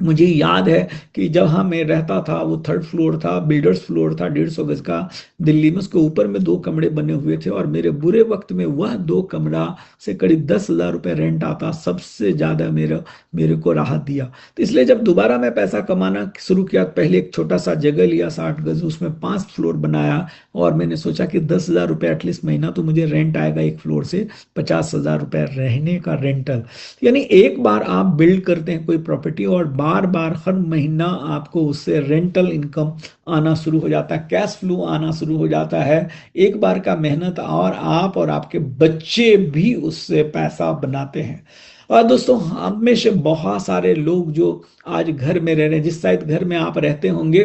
मुझे याद है कि जहाँ मैं रहता था वो थर्ड फ्लोर था, बिल्डर्स फ्लोर था, 150 गज का दिल्ली में। उसके ऊपर में दो कमरे बने हुए थे और मेरे बुरे वक्त में वह दो कमरा से करीब 10,000 रुपये रेंट आता, सबसे ज्यादा मेरे मेरे को राहत दिया। तो इसलिए जब दोबारा मैं पैसा कमाना शुरू किया, पहले एक छोटा सा जगह लिया 60 गज, उसमें 5 फ्लोर बनाया और मैंने सोचा कि 10,000 रुपये एटलीस्ट महीना तो मुझे रेंट आएगा एक फ्लोर से, 50,000 रुपये रहने का रेंटल। यानी एक बार आप बिल्ड करते हैं कोई प्रॉपर्टी और बार बार हर महीना आपको उससे रेंटल इनकम आना शुरू हो जाता है, कैश फ्लो आना शुरू हो जाता है। एक बार का मेहनत और आप और आपके बच्चे भी उससे पैसा बनाते हैं। और दोस्तों हम में से बहुत सारे लोग जो आज घर में रह रहे हैं, जिस शायद घर में आप रहते होंगे,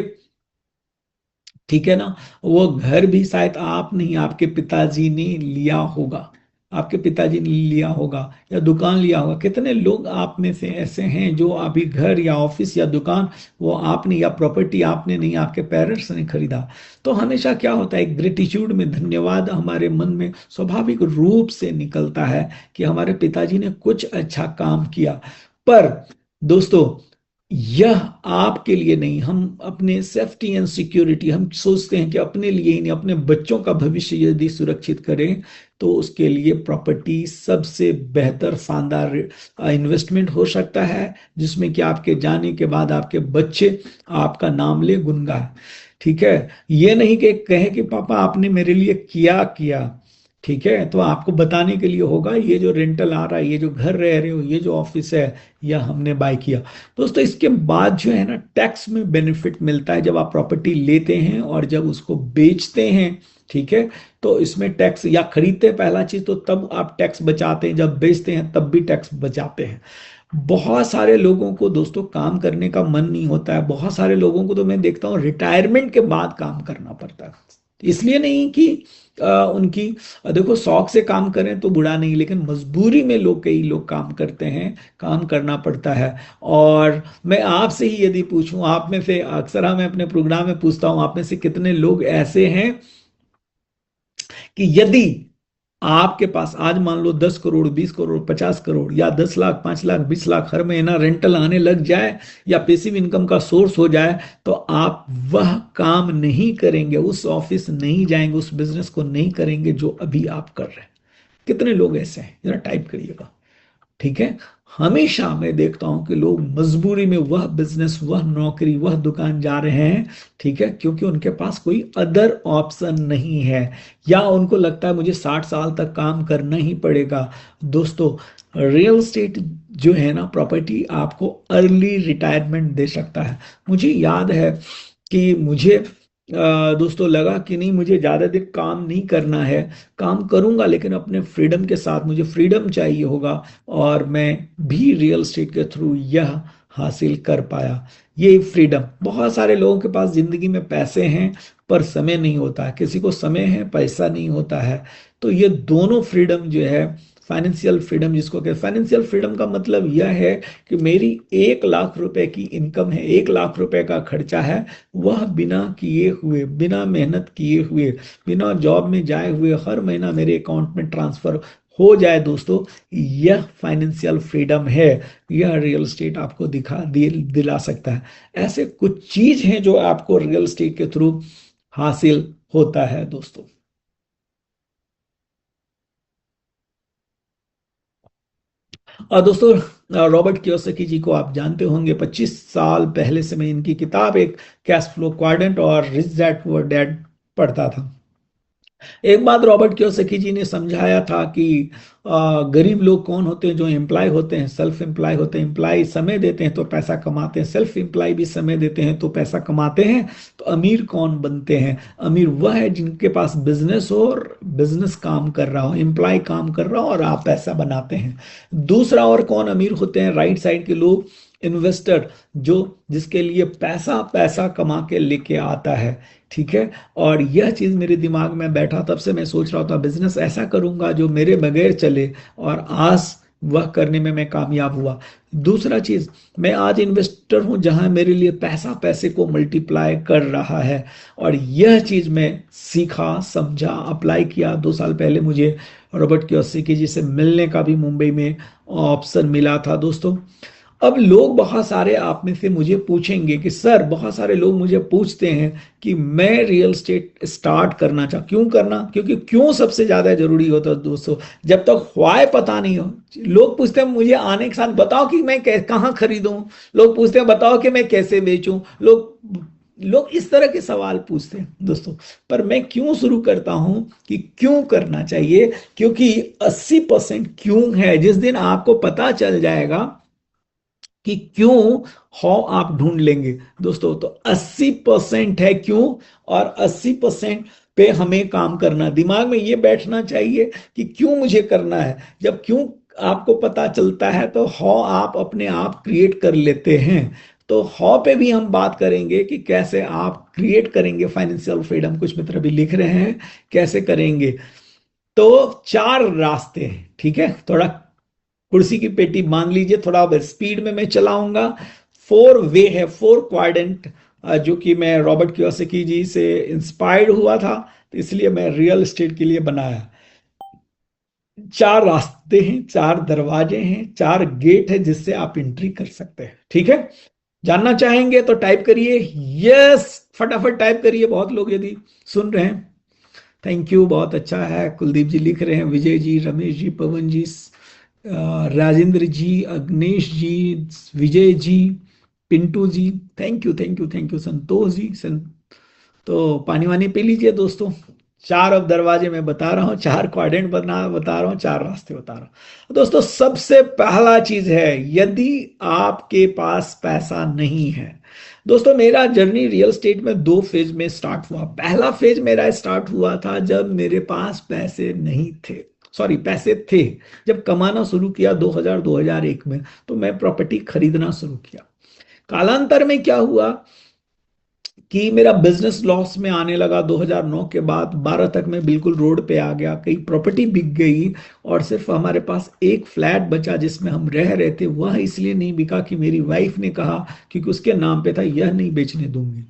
ठीक है ना, वो घर भी शायद आप नहीं, आपके पिताजी ने लिया होगा, आपके पिताजी ने लिया होगा या दुकान लिया होगा। कितने लोग आप में से ऐसे हैं जो अभी घर या ऑफिस या दुकान वो आपने, या प्रॉपर्टी आपने नहीं, आपके पेरेंट्स ने खरीदा। तो हमेशा क्या होता है, ग्रेटिट्यूड में, धन्यवाद हमारे मन में स्वाभाविक रूप से निकलता है कि हमारे पिताजी ने कुछ अच्छा काम किया। पर दोस्तों यह आपके लिए नहीं, हम अपने सेफ्टी एंड सिक्योरिटी हम सोचते हैं कि अपने लिए ही नहीं, अपने बच्चों का भविष्य यदि सुरक्षित करें तो उसके लिए प्रॉपर्टी सबसे बेहतर शानदार इन्वेस्टमेंट हो सकता है, जिसमें कि आपके जाने के बाद आपके बच्चे आपका नाम ले, गुनगाए। ठीक है, ये नहीं कि कहे कि पापा आपने मेरे लिए किया किया। ठीक है, तो आपको बताने के लिए होगा ये जो रेंटल आ रहा है, ये जो घर रह रहे हो, ये जो ऑफिस है, यह हमने बाय किया। दोस्तों इसके बाद जो है ना, टैक्स में बेनिफिट मिलता है जब आप प्रॉपर्टी लेते हैं और जब उसको बेचते हैं। ठीक है, तो इसमें टैक्स, या खरीदते हैं पहला चीज तो तब आप टैक्स बचाते हैं, जब बेचते हैं तब भी टैक्स बचाते हैं। बहुत सारे लोगों को दोस्तों काम करने का मन नहीं होता है, बहुत सारे लोगों को तो मैं देखता हूँ रिटायरमेंट के बाद काम करना पड़ता है। इसलिए नहीं कि उनकी, देखो शौक से काम करें तो बुरा नहीं, लेकिन मजबूरी में लोग, कई लोग काम करते हैं, काम करना पड़ता है। और मैं आपसे ही यदि पूछूं, आप में से अक्सर मैं अपने प्रोग्राम में पूछता हूं, आप में से कितने लोग ऐसे हैं कि यदि आपके पास आज मान लो 10 करोड़, 20 करोड़, 50 करोड़ या 10 लाख, 5 लाख, 20 लाख हर महीना रेंटल आने लग जाए या पैसिव इनकम का सोर्स हो जाए, तो आप वह काम नहीं करेंगे, उस ऑफिस नहीं जाएंगे, उस बिजनेस को नहीं करेंगे जो अभी आप कर रहे हैं। कितने लोग ऐसे हैं, जरा टाइप करिएगा। ठीक है, हमेशा मैं देखता हूं कि लोग मजबूरी में वह बिजनेस, वह नौकरी, वह दुकान जा रहे हैं। ठीक है, क्योंकि उनके पास कोई अदर ऑप्शन नहीं है, या उनको लगता है मुझे 60 साल तक काम करना ही पड़ेगा। दोस्तों रियल एस्टेट जो है ना, प्रॉपर्टी आपको अर्ली रिटायरमेंट दे सकता है। मुझे याद है कि मुझे दोस्तों लगा कि नहीं, मुझे ज़्यादा दिन काम नहीं करना है, काम करूंगा लेकिन अपने फ्रीडम के साथ, मुझे फ्रीडम चाहिए होगा। और मैं भी रियल एस्टेट के थ्रू यह हासिल कर पाया, ये फ्रीडम। बहुत सारे लोगों के पास जिंदगी में पैसे हैं पर समय नहीं होता है, किसी को समय है, पैसा नहीं होता है। तो ये दोनों फ्रीडम जो है, फाइनेंशियल फ्रीडम जिसको कहते हैं, फाइनेंशियल फ्रीडम का मतलब यह है कि मेरी 1 लाख रुपए की इनकम है, 1 लाख रुपए का खर्चा है, वह बिना किए हुए, बिना मेहनत किए हुए, बिना जॉब में जाए हुए हर महीना मेरे अकाउंट में ट्रांसफर हो जाए। दोस्तों यह फाइनेंशियल फ्रीडम है, यह रियल एस्टेट आपको दिला सकता है। ऐसे कुछ चीज हैं जो आपको रियल एस्टेट के थ्रू हासिल होता है दोस्तों। और दोस्तों रॉबर्ट कियोसाकी जी को आप जानते होंगे, 25 साल पहले से मैं इनकी किताब, एक कैश फ्लो क्वाड्रेंट और रिच डैड पुअर डैड पढ़ता था। एक बात रॉबर्ट कियोसाकी जी ने समझाया था कि गरीब लोग कौन होते हैं, जो एम्प्लॉय होते हैं, सेल्फ एम्प्लॉय होते हैं। एम्प्लॉय समय देते हैं तो पैसा कमाते हैं, सेल्फ एम्प्लॉय भी समय देते हैं तो पैसा कमाते हैं। तो अमीर कौन बनते हैं? अमीर वह है जिनके पास बिजनेस हो और बिजनेस काम कर रहा हो, एम्प्लॉय काम कर रहा हो और आप पैसा बनाते हैं। दूसरा और कौन अमीर होते हैं? राइट साइड के लोग, इन्वेस्टर, जो जिसके लिए पैसा पैसा कमा के लेके आता है। ठीक है, और यह चीज मेरे दिमाग में बैठा, तब से मैं सोच रहा था बिजनेस ऐसा करूंगा जो मेरे बगैर चले और आस वह करने में मैं कामयाब हुआ। दूसरा चीज, मैं आज इन्वेस्टर हूं जहां मेरे लिए पैसा पैसे को मल्टीप्लाई कर रहा है, और यह चीज मैं सीखा, समझा, अप्लाई किया। 2 साल पहले मुझे रॉबर्ट कियोसाकी जी से मिलने का भी मुंबई में ऑप्शन मिला था दोस्तों। अब लोग बहुत सारे आप में से मुझे पूछेंगे कि सर, बहुत सारे लोग मुझे पूछते हैं कि मैं रियल स्टेट स्टार्ट करना चाह, क्यों करना, क्योंकि क्यों सबसे ज्यादा जरूरी होता है दोस्तों। जब तक व्हाय पता नहीं हो, लोग पूछते हैं मुझे आने के साथ बताओ कि मैं कहाँ खरीदूं, लोग पूछते हैं बताओ कि मैं कैसे बेचूं, लोग इस तरह के सवाल पूछते हैं दोस्तों। पर मैं क्यों शुरू करता हूं कि क्यों करना चाहिए, क्योंकि 80% क्यों है। जिस दिन आपको पता चल जाएगा कि क्यों, हाउ आप ढूंढ लेंगे दोस्तों। तो 80% है क्यों, और 80% पे हमें काम करना। दिमाग में ये बैठना चाहिए कि क्यों मुझे करना है। जब क्यों आपको पता चलता है तो हाउ आप अपने आप क्रिएट कर लेते हैं। तो हाउ पे भी हम बात करेंगे कि कैसे आप क्रिएट करेंगे फाइनेंशियल फ्रीडम। कुछ मित्र भी लिख रहे हैं कैसे करेंगे। तो 4 रास्ते हैं, ठीक है। थोड़ा कुर्सी की पेटी मान लीजिए, थोड़ा स्पीड में मैं चलाऊंगा। 4 वे है, 4 क्वाड्रेंट, जो कि मैं रॉबर्ट कियोसाकी जी से इंस्पायर्ड हुआ था, तो इसलिए मैं रियल एस्टेट के लिए बनाया। 4 रास्ते हैं, 4 दरवाजे हैं, 4 गेट है जिससे आप एंट्री कर सकते हैं, ठीक है। जानना चाहेंगे तो टाइप करिए यस, फटाफट टाइप करिए। बहुत लोग यदि सुन रहे हैं, थैंक यू, बहुत अच्छा है। कुलदीप जी लिख रहे हैं, Vijay ji, Ramesh ji, Pawan ji, Rajendra ji, Agnesh ji, Vijay ji, Pintu ji, thank you thank you thank you. Santosh ji, तो पानी वानी पी लीजिए दोस्तों। 4 अब दरवाजे मैं बता रहा हूँ, 4 क्वाड्रेंट बता रहा हूँ, 4 रास्ते बता रहा हूँ दोस्तों। सबसे पहला चीज है, यदि आपके पास पैसा नहीं है दोस्तों। मेरा जर्नी रियल स्टेट में 2 फेज में स्टार्ट हुआ। पहला फेज मेरा स्टार्ट हुआ था जब मेरे पास पैसे नहीं थे, सॉरी पैसे थे। जब कमाना शुरू किया 2000-2001 में, तो मैं प्रॉपर्टी खरीदना शुरू किया। कालांतर में क्या हुआ कि मेरा बिजनेस लॉस में आने लगा। 2009 के बाद 12 तक मैं बिल्कुल रोड पे आ गया, कई प्रॉपर्टी बिक गई, और सिर्फ हमारे पास एक फ्लैट बचा जिसमें हम रह रहे थे। वह इसलिए नहीं बिका कि मेरी वाइफ ने कहा, क्योंकि उसके नाम पे था, यह नहीं बेचने दूंगी,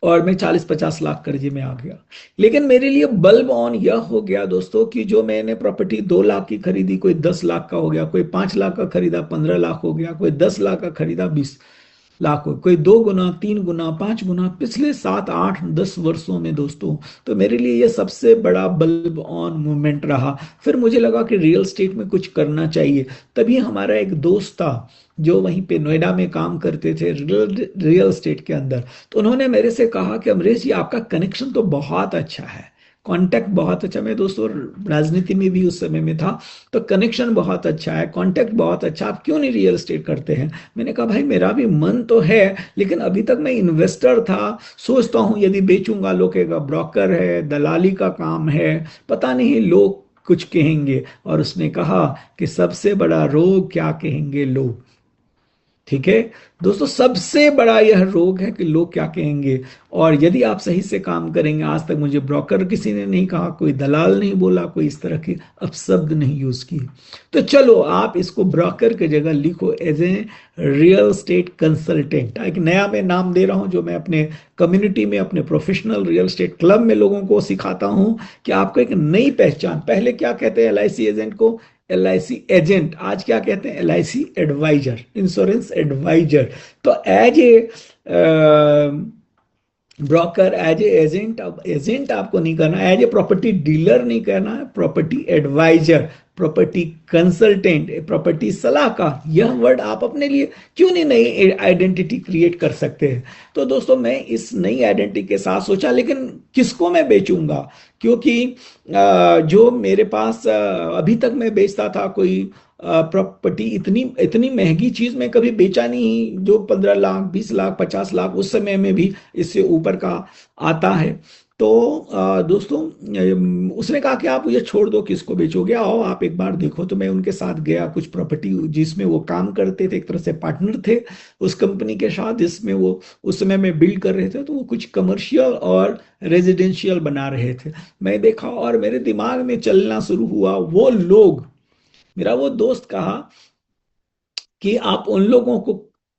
और मैं 40-50 लाख कर्जे में आ गया। लेकिन मेरे लिए बल्ब ऑन यह हो गया दोस्तों कि जो मैंने प्रॉपर्टी 2 लाख की खरीदी, कोई 10 लाख का हो गया, कोई 5 लाख का खरीदा 15 लाख हो गया, कोई 10 लाख का खरीदा 20 लाख हो, कोई 2 गुना, 3 गुना, 5 गुना, पिछले 7-8-10 वर्षों में दोस्तों। तो मेरे लिए ये सबसे बड़ा बल्ब ऑन मूवमेंट रहा। फिर मुझे लगा कि रियल स्टेट में कुछ करना चाहिए। तभी हमारा एक दोस्त था जो वहीं पे नोएडा में काम करते थे रियल स्टेट के अंदर। तो उन्होंने मेरे से कहा कि अमरेश जी, आपका कनेक्शन तो बहुत अच्छा है, कांटेक्ट बहुत अच्छा। मैं दोस्तों राजनीति में भी उस समय में था, तो कनेक्शन बहुत अच्छा है, कांटेक्ट बहुत अच्छा, आप क्यों नहीं रियल एस्टेट करते हैं। मैंने कहा भाई, मेरा भी मन तो है, लेकिन अभी तक मैं इन्वेस्टर था। सोचता हूं यदि बेचूंगा, लोग कहेगा ब्रोकर है, दलाली का काम है, पता नहीं लोग कुछ कहेंगे। और उसने कहा कि सबसे बड़ा रोग क्या कहेंगे लोग, ठीक है दोस्तों। सबसे बड़ा यह रोग है कि लोग क्या कहेंगे। और यदि आप सही से काम करेंगे, आज तक मुझे ब्रोकर किसी ने नहीं कहा, कोई दलाल नहीं बोला, कोई इस तरह के अपशब्द नहीं यूज किए। तो चलो आप इसको ब्रोकर की जगह लिखो as a real estate consultant. एक नया मैं नाम दे रहा हूं जो मैं अपने कम्युनिटी में, अपने प्रोफेशनल रियल स्टेट क्लब में लोगों को सिखाता हूं कि आपको एक नई पहचान। पहले क्या कहते हैं LIC एजेंट को, LIC एजेंट। आज क्या कहते हैं, LIC एडवाइजर, इंश्योरेंस एडवाइजर। तो as a broker, as a agent, अब एजेंट आपको नहीं करना, एज ए प्रॉपर्टी डीलर नहीं करना है, property advisor, property consultant, property सलाहकार। यह वर्ड आप अपने लिए क्यों नहीं नई आइडेंटिटी क्रिएट कर सकते हैं। तो दोस्तों मैं इस नई आइडेंटिटी के साथ सोचा, लेकिन किसको मैं बेचूंगा, क्योंकि जो मेरे पास अभी तक मैं बेचता था, कोई प्रॉपर्टी इतनी इतनी महंगी चीज मैं कभी बेचा नहीं, जो 15 लाख, 20 लाख, 50 लाख उस समय में भी इससे ऊपर का आता है। तो दोस्तों उसने कहा कि आप ये छोड़ दो, किसको बेचोगे, आओ आप एक बार देखो। तो मैं उनके साथ गया, कुछ प्रॉपर्टी जिसमें वो काम करते थे, एक तरह से पार्टनर थे उस कंपनी के साथ, जिसमें वो उस समय में बिल्ड कर रहे थे। तो वो कुछ कमर्शियल और रेजिडेंशियल बना रहे थे। मैं देखा और मेरे दिमाग में चलना शुरू हुआ, वो लोग मेरा वो दोस्त कहा कि आप उन लोगों को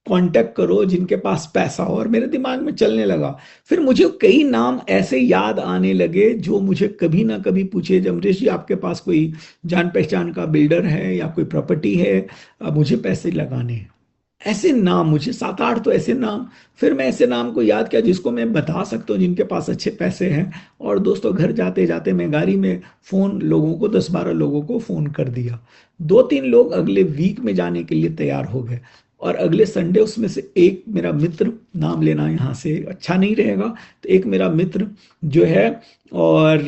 कांटेक्ट करो जिनके पास पैसा हो, और मेरे दिमाग में चलने लगा। फिर मुझे कई नाम ऐसे याद आने लगे जो मुझे कभी ना कभी पूछे, अमरीश जी आपके पास कोई जान पहचान का बिल्डर है या कोई प्रॉपर्टी है, मुझे पैसे लगाने हैं। ऐसे नाम, मुझे 7-8 तो ऐसे नाम। फिर मैं ऐसे नाम को याद किया जिसको मैं बता सकता हूँ जिनके पास अच्छे पैसे हैं। और दोस्तों, घर जाते जाते मैं गाड़ी में फोन लोगों को, 10-12 लोगों को फोन कर दिया। 2-3 लोग अगले वीक में जाने के लिए तैयार हो गए। और अगले संडे उसमें से एक मेरा मित्र, नाम लेना यहाँ से अच्छा नहीं रहेगा, तो एक मेरा मित्र जो है, और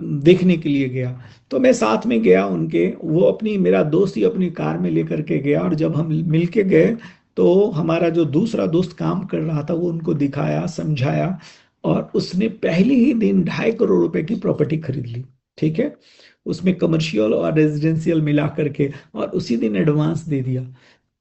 देखने के लिए गया। तो मैं साथ में गया उनके, वो अपनी, मेरा दोस्त ही अपनी कार में लेकर के गया। और जब हम मिल के गए तो हमारा जो दूसरा दोस्त काम कर रहा था वो उनको दिखाया, समझाया, और उसने पहले ही दिन 2.5 करोड़ रुपए की प्रॉपर्टी खरीद ली। ठीक है, उसमें कमर्शियल और रेजिडेंशियल मिला करके, और उसी दिन एडवांस दे दिया।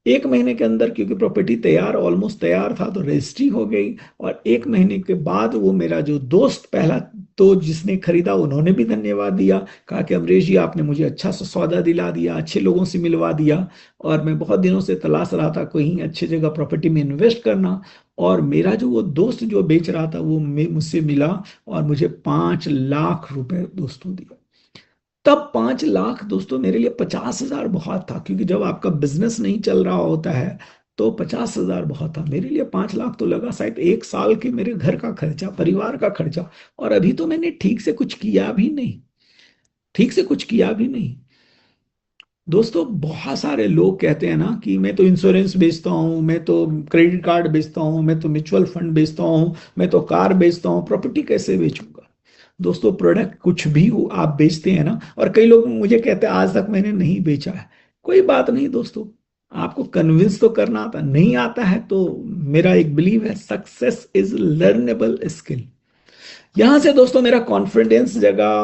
1 महीने के अंदर, क्योंकि प्रॉपर्टी तैयार, ऑलमोस्ट तैयार था, तो रजिस्ट्री हो गई। और 1 महीने के बाद वो मेरा जो दोस्त पहला, तो जिसने खरीदा, उन्होंने भी धन्यवाद दिया, कहा कि अमरीश जी आपने मुझे अच्छा सा सौदा दिला दिया, अच्छे लोगों से मिलवा दिया, और मैं बहुत दिनों से तलाश रहा था कहीं अच्छी जगह प्रॉपर्टी में इन्वेस्ट करना। और मेरा जो वो दोस्त जो बेच रहा था वो मुझसे मिला, और मुझे 5 लाख रुपए दोस्तों दिया। तब 5 लाख दोस्तों मेरे लिए 50,000 बहुत था, क्योंकि जब आपका बिजनेस नहीं चल रहा होता है तो 50,000 बहुत था। मेरे लिए 5 लाख तो लगा शायद 1 साल के मेरे घर का खर्चा, परिवार का खर्चा। और अभी तो मैंने ठीक से कुछ किया भी नहीं, ठीक से कुछ किया भी नहीं। दोस्तों, बहुत सारे लोग कहते हैं ना कि मैं तो इंश्योरेंस बेचता हूँ, मैं तो क्रेडिट कार्ड बेचता हूँ, मैं तो म्यूचुअल फंड बेचता हूँ, मैं तो कार बेचता हूँ, प्रॉपर्टी कैसे बेचूंगा। दोस्तों, प्रोडक्ट कुछ भी हो आप बेचते हैं ना, और कई लोग मुझे कहते हैं आज तक मैंने नहीं बेचा है। कोई बात नहीं दोस्तों, आपको कन्विंस तो करना आता, नहीं आता है तो मेरा एक बिलीव है, सक्सेस इज लर्नेबल स्किल। यहाँ से दोस्तों मेरा कॉन्फिडेंस जगा,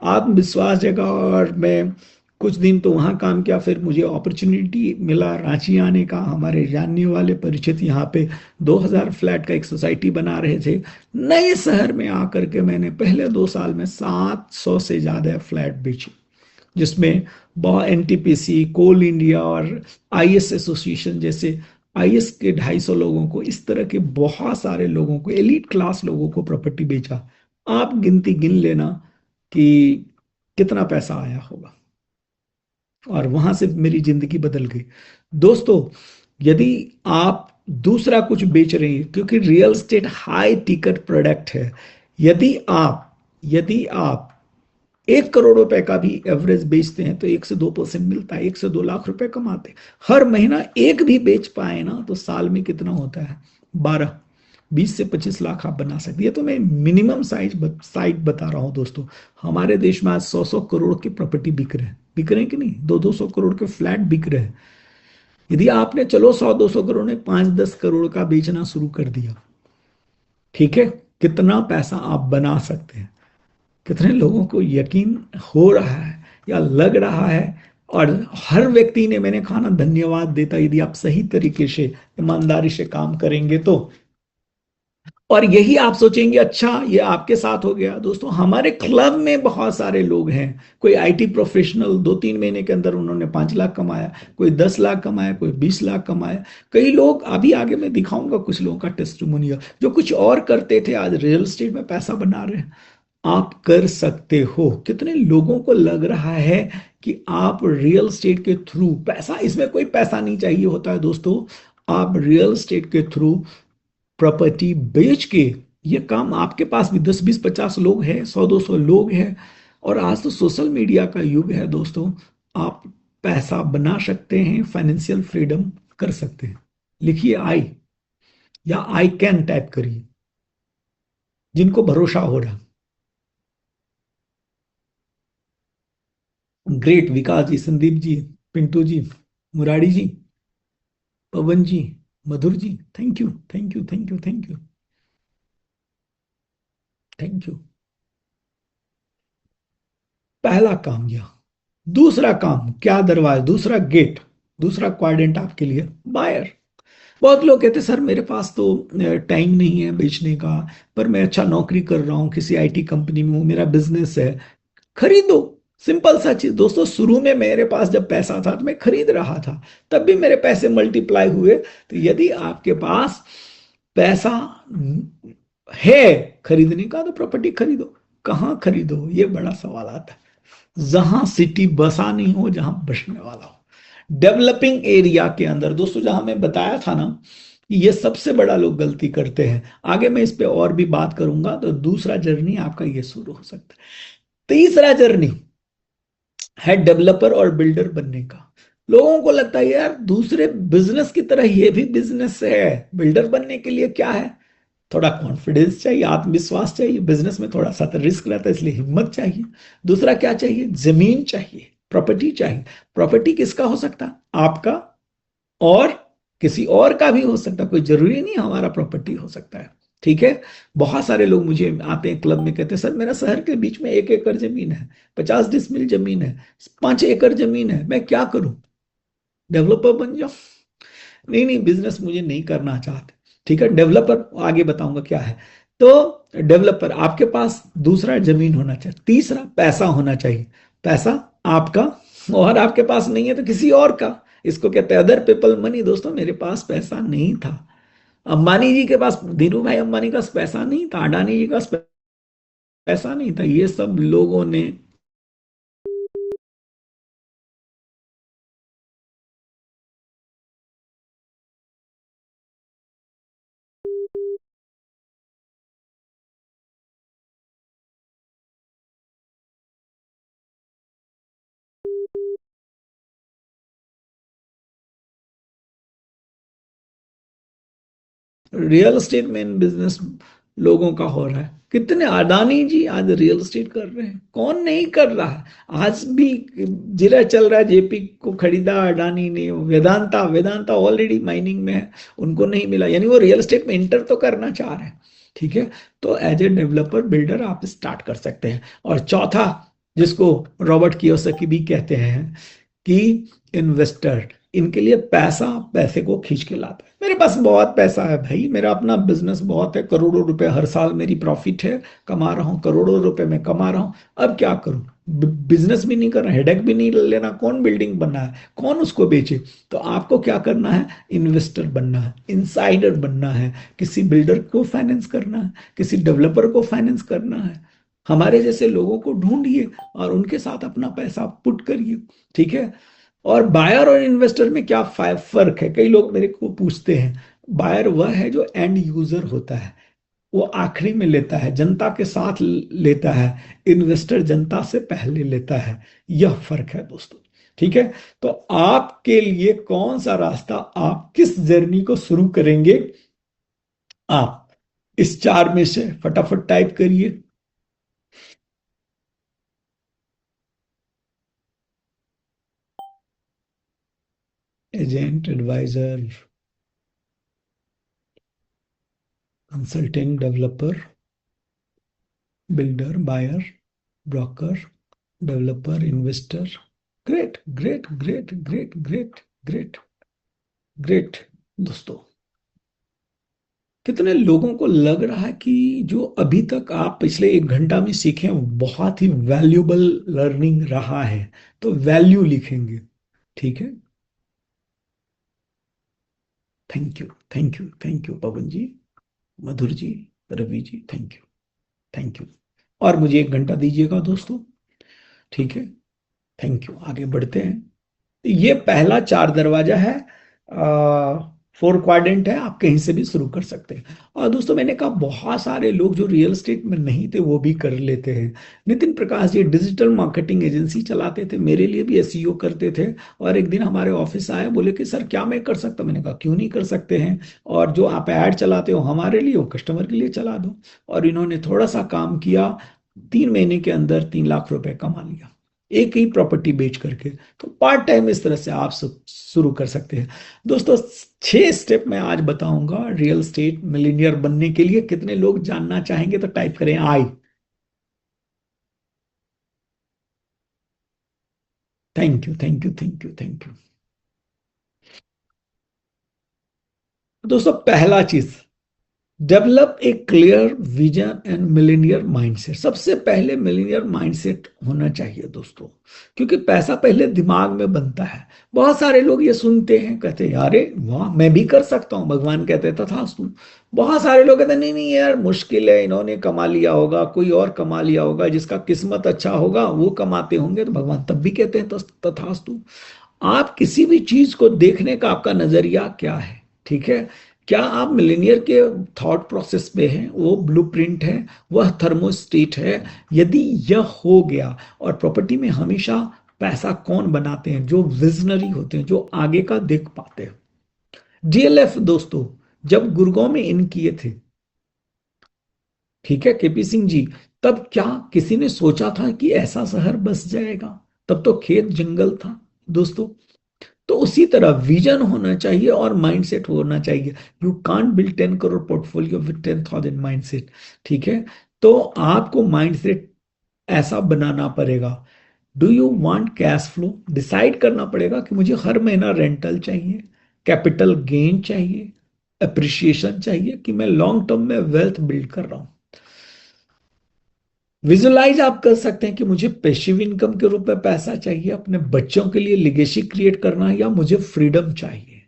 आत्मविश्वास जगा, और मैं कुछ दिन तो वहाँ काम किया। फिर मुझे अपॉर्चुनिटी मिला रांची आने का। हमारे जानने वाले परिचित यहाँ पे 2,000 फ्लैट का एक सोसाइटी बना रहे थे। नए शहर में आकर के मैंने पहले 2 साल में 700 से ज़्यादा फ्लैट बेचे, जिसमें बहुत एनटीपीसी, कोल इंडिया और आईएस एसोसिएशन जैसे आईएस के 250 लोगों को, इस तरह के बहुत सारे लोगों को, एलीट क्लास लोगों को प्रॉपर्टी बेचा। आप गिनती गिन लेना कि कितना पैसा आया होगा। और वहां से मेरी जिंदगी बदल गई। दोस्तों, यदि आप दूसरा कुछ बेच रहे हैं, क्योंकि real estate high ticket product है, यदि आप 1 करोड़ रुपए का भी एवरेज बेचते हैं तो 1 से 2% मिलता है, 1 से 2 लाख रुपए कमाते हैं। हर महीना एक भी बेच पाए ना तो साल में कितना होता है, 12, 20 से 25 लाख आप बना सकते हैं। ये तो मैं मिनिमम साइज बता रहा हूँ दोस्तों। हमारे देश में आज 100-100 करोड़ की प्रॉपर्टी बिक रहे हैं कि नहीं, 200-200 करोड़ के फ्लैट बिक रहे हैं। यदि आपने चलो 100-200 करोड़ में 5-10 करोड़ का बेचना शुरू कर दिया, ठीक है, कितना पैसा आप बना सकते हैं। कितने लोगों को यकीन हो रहा है या लग रहा है। और हर व्यक्ति ने, मैंने कहा ना, धन्यवाद देता यदि आप सही तरीके से, ईमानदारी से काम करेंगे तो। और यही आप सोचेंगे अच्छा ये आपके साथ हो गया। दोस्तों, हमारे क्लब में बहुत सारे लोग हैं। कोई आईटी प्रोफेशनल 2-3 महीने के अंदर उन्होंने 5 लाख कमाया, कोई 10 लाख कमाया, कोई 20 लाख कमाया। कई लोग, अभी आगे मैं दिखाऊंगा कुछ लोगों का टेस्टिमोनियल, जो कुछ और करते थे आज रियल एस्टेट में पैसा बना रहे हैं। आप कर सकते हो। कितने लोगों को लग रहा है कि आप रियल एस्टेट के थ्रू पैसा, इसमें कोई पैसा नहीं चाहिए होता है दोस्तों। आप रियल एस्टेट के थ्रू प्रॉपर्टी बेच के, ये काम आपके पास भी 10-20-50 लोग हैं, 100-200 लोग हैं। और आज तो सोशल मीडिया का युग है दोस्तों। आप पैसा बना सकते हैं, फाइनेंशियल फ्रीडम कर सकते हैं। लिखिए आई, या आई कैन टाइप करिए, जिनको भरोसा हो रहा। Great, Vikas ji, Sandeep ji, Pintu ji, Murari ji, Pawan ji, Madhur ji, thank you, thank you, thank you, thank you, thank you. पहला काम यह। दूसरा काम, क्या दरवाजा, दूसरा गेट, दूसरा क्वाड्रेंट आपके लिए, बायर। बहुत लोग कहते हैं सर मेरे पास तो टाइम नहीं है बेचने का, पर मैं अच्छा नौकरी कर रहा हूँ, किसी आईटी कंपनी में हूँ, मेरा बिजनेस है। खरीदो, सिंपल सा चीज दोस्तों, शुरू में मेरे पास जब पैसा था तो मैं खरीद रहा था, तब भी मेरे पैसे मल्टीप्लाई हुए। तो यदि आपके पास पैसा है खरीदने का, तो प्रॉपर्टी खरीदो। कहाँ खरीदो, ये बड़ा सवाल आता है। जहां सिटी बसा नहीं हो, जहां बसने वाला हो। डेवलपिंग एरिया के अंदर दोस्तों, जहां मैं बताया था ना, ये सबसे बड़ा लोग गलती करते हैं। आगे मैं इस पे और भी बात करूंगा। तो दूसरा जर्नी आपका ये शुरू हो सकता है। तीसरा जर्नी है डेवलपर और बिल्डर बनने का। लोगों को लगता है यार दूसरे बिजनेस की तरह ये भी बिजनेस है, बिल्डर बनने के लिए क्या है, थोड़ा कॉन्फिडेंस चाहिए, आत्मविश्वास चाहिए, बिजनेस में थोड़ा सा तो रिस्क रहता है इसलिए हिम्मत चाहिए। दूसरा क्या चाहिए, जमीन चाहिए, प्रॉपर्टी चाहिए। प्रॉपर्टी किसका हो सकता है, आपका और किसी और का भी हो सकता है, कोई जरूरी नहीं हमारा प्रॉपर्टी हो सकता है। ठीक है। बहुत सारे लोग मुझे आते हैं क्लब में, कहते हैं सर मेरा शहर के बीच में 1 एकड़ जमीन है, 50 डिसमिल जमीन है, 5 एकड़ जमीन है, मैं क्या करूं, डेवलपर बन जाऊं। नहीं नहीं, बिजनेस मुझे नहीं करना चाहते। ठीक है, डेवलपर आगे बताऊंगा क्या है। तो डेवलपर, आपके पास दूसरा जमीन होना चाहिए, तीसरा पैसा होना चाहिए। पैसा आपका, और आपके पास नहीं है तो किसी और का। इसको कहते हैं अदर पीपल मनी। दोस्तों मेरे पास पैसा नहीं था, अंबानी जी के पास, धीरू भाई अंबानी का पैसा नहीं था, अडानी जी का पैसा नहीं था, ये सब लोगों ने रियल एस्टेट में बिजनेस लोगों का हो रहा है। कितने अडानी जी आज रियल एस्टेट कर रहे हैं, कौन नहीं कर रहा है। आज भी जिला चल रहा है, जेपी को खरीदा अडानी ने, वेदांता, वेदांता ऑलरेडी माइनिंग में है, उनको नहीं मिला, यानी वो रियल एस्टेट में इंटर तो करना चाह रहे हैं। ठीक है। तो एज ए डेवलपर बिल्डर आप स्टार्ट कर सकते हैं। और चौथा, जिसको रॉबर्ट कियोसाकी भी कहते हैं कि इन्वेस्टर, इनके लिए पैसा पैसे को खींच के लाता है। मेरे पास बहुत पैसा है भाई, मेरा अपना बिजनेस बहुत है, करोड़ों रुपए हर साल मेरी प्रॉफिट है, कमा रहा हूँ, करोड़ों रुपए मैं कमा रहा हूँ। अब क्या करूं, बिजनेस भी नहीं करना, हेडेक भी नहीं लेना, कौन बिल्डिंग बनना है, कौन उसको बेचे। तो आपको क्या करना है, इन्वेस्टर बनना है, इंसाइडर बनना है, किसी बिल्डर को फाइनेंस करना है, किसी डेवलपर को फाइनेंस करना है। हमारे जैसे लोगों को ढूंढिए और उनके साथ अपना पैसा पुट करिए। ठीक है। और बायर और इन्वेस्टर में क्या फर्क है, कई लोग मेरे को पूछते हैं। बायर वह है जो एंड यूजर होता है, वो आखिरी में लेता है, जनता के साथ लेता है। इन्वेस्टर जनता से पहले लेता है। यह फर्क है दोस्तों। ठीक है। तो आपके लिए कौन सा रास्ता, आप किस जर्नी को शुरू करेंगे, आप इस चार में से फटाफट टाइप करिए। Agent, advisor, consultant, developer, builder, buyer, broker, developer, investor. Great great great great great great great दोस्तों, कितने लोगों को लग रहा है कि जो अभी तक आप पिछले 1 घंटा में सीखे हैं, वो बहुत ही वैल्यूबल लर्निंग रहा है। तो वैल्यू लिखेंगे। ठीक है। Thank you, thank you, thank you Pawan ji, Madhur ji, Ravi ji, thank you, thank you. और मुझे 1 घंटा दीजिएगा दोस्तों। ठीक है। थैंक यू, आगे बढ़ते हैं। ये पहला चार दरवाजा है, 4 क्वाड्रेंट है, आप कहीं से भी शुरू कर सकते हैं। और दोस्तों मैंने कहा बहुत सारे लोग जो रियल एस्टेट में नहीं थे वो भी कर लेते हैं। Nitin Prakash ji digital marketing agency चलाते थे, मेरे लिए भी एसईओ करते थे। और एक दिन हमारे ऑफिस आए, बोले कि सर क्या मैं कर सकता हूं? मैंने कहा क्यों नहीं कर सकते हैं। और जो आप ऐड चलाते हो हमारे लिए, वो कस्टमर के लिए चला दो। और इन्होंने थोड़ा सा काम किया, 3 महीने के अंदर 3 लाख रुपए कमा लिया, एक ही प्रॉपर्टी बेच करके। तो पार्ट टाइम इस तरह से आप शुरू कर सकते हैं दोस्तों। 6 स्टेप मैं आज बताऊंगा रियल स्टेट मिलीनियर बनने के लिए। कितने लोग जानना चाहेंगे तो टाइप करें I. Thank you, thank you, thank you, thank you. दोस्तों पहला चीज, develop a clear vision and millionaire mindset. सबसे पहले मिलीनियर माइंडसेट होना चाहिए दोस्तों, क्योंकि पैसा पहले दिमाग में बनता है। बहुत सारे लोग ये सुनते हैं, कहते हैं अरे वाह मैं भी कर सकता हूं, भगवान कहते तथास्तु। बहुत सारे लोग कहते हैं नहीं नहीं यार मुश्किल है, इन्होंने कमा लिया होगा, कोई और कमा लिया होगा, जिसका किस्मत अच्छा होगा वो कमाते होंगे, तो भगवान तब भी कहते हैं तथास्तु। आप किसी भी चीज को देखने का आपका नजरिया क्या है, ठीक है? क्या आप मिलेनियर के थॉट प्रोसेस पे हैं, वो ब्लूप्रिंट है, वह थर्मोस्टेट है? यदि यह हो गया, और प्रॉपर्टी में हमेशा पैसा कौन बनाते हैं? जो विजनरी होते हैं, जो आगे का देख पाते हैं। डीएलएफ दोस्तों जब गुड़गांव में इन किए थे, ठीक है केपी सिंह जी, तब क्या किसी ने सोचा था कि ऐसा शहर बस जाएगा? तब तो खेत जंगल था दोस्तों। तो उसी तरह विजन होना चाहिए और माइंडसेट होना चाहिए। You can't build 10 crore portfolio with 10,000 mindset, ठीक है? तो आपको माइंडसेट ऐसा बनाना पड़ेगा। Do you want cash flow? Decide करना पड़ेगा कि मुझे हर महीना रेंटल चाहिए, कैपिटल गेन चाहिए, अप्रिशिएशन चाहिए, कि मैं लॉन्ग टर्म में वेल्थ बिल्ड कर रहा हूं। विजुलाइज आप कर सकते हैं कि मुझे पैसिव इनकम के रूप में पैसा चाहिए, अपने बच्चों के लिए लिगेसी क्रिएट करना है, या मुझे फ्रीडम चाहिए।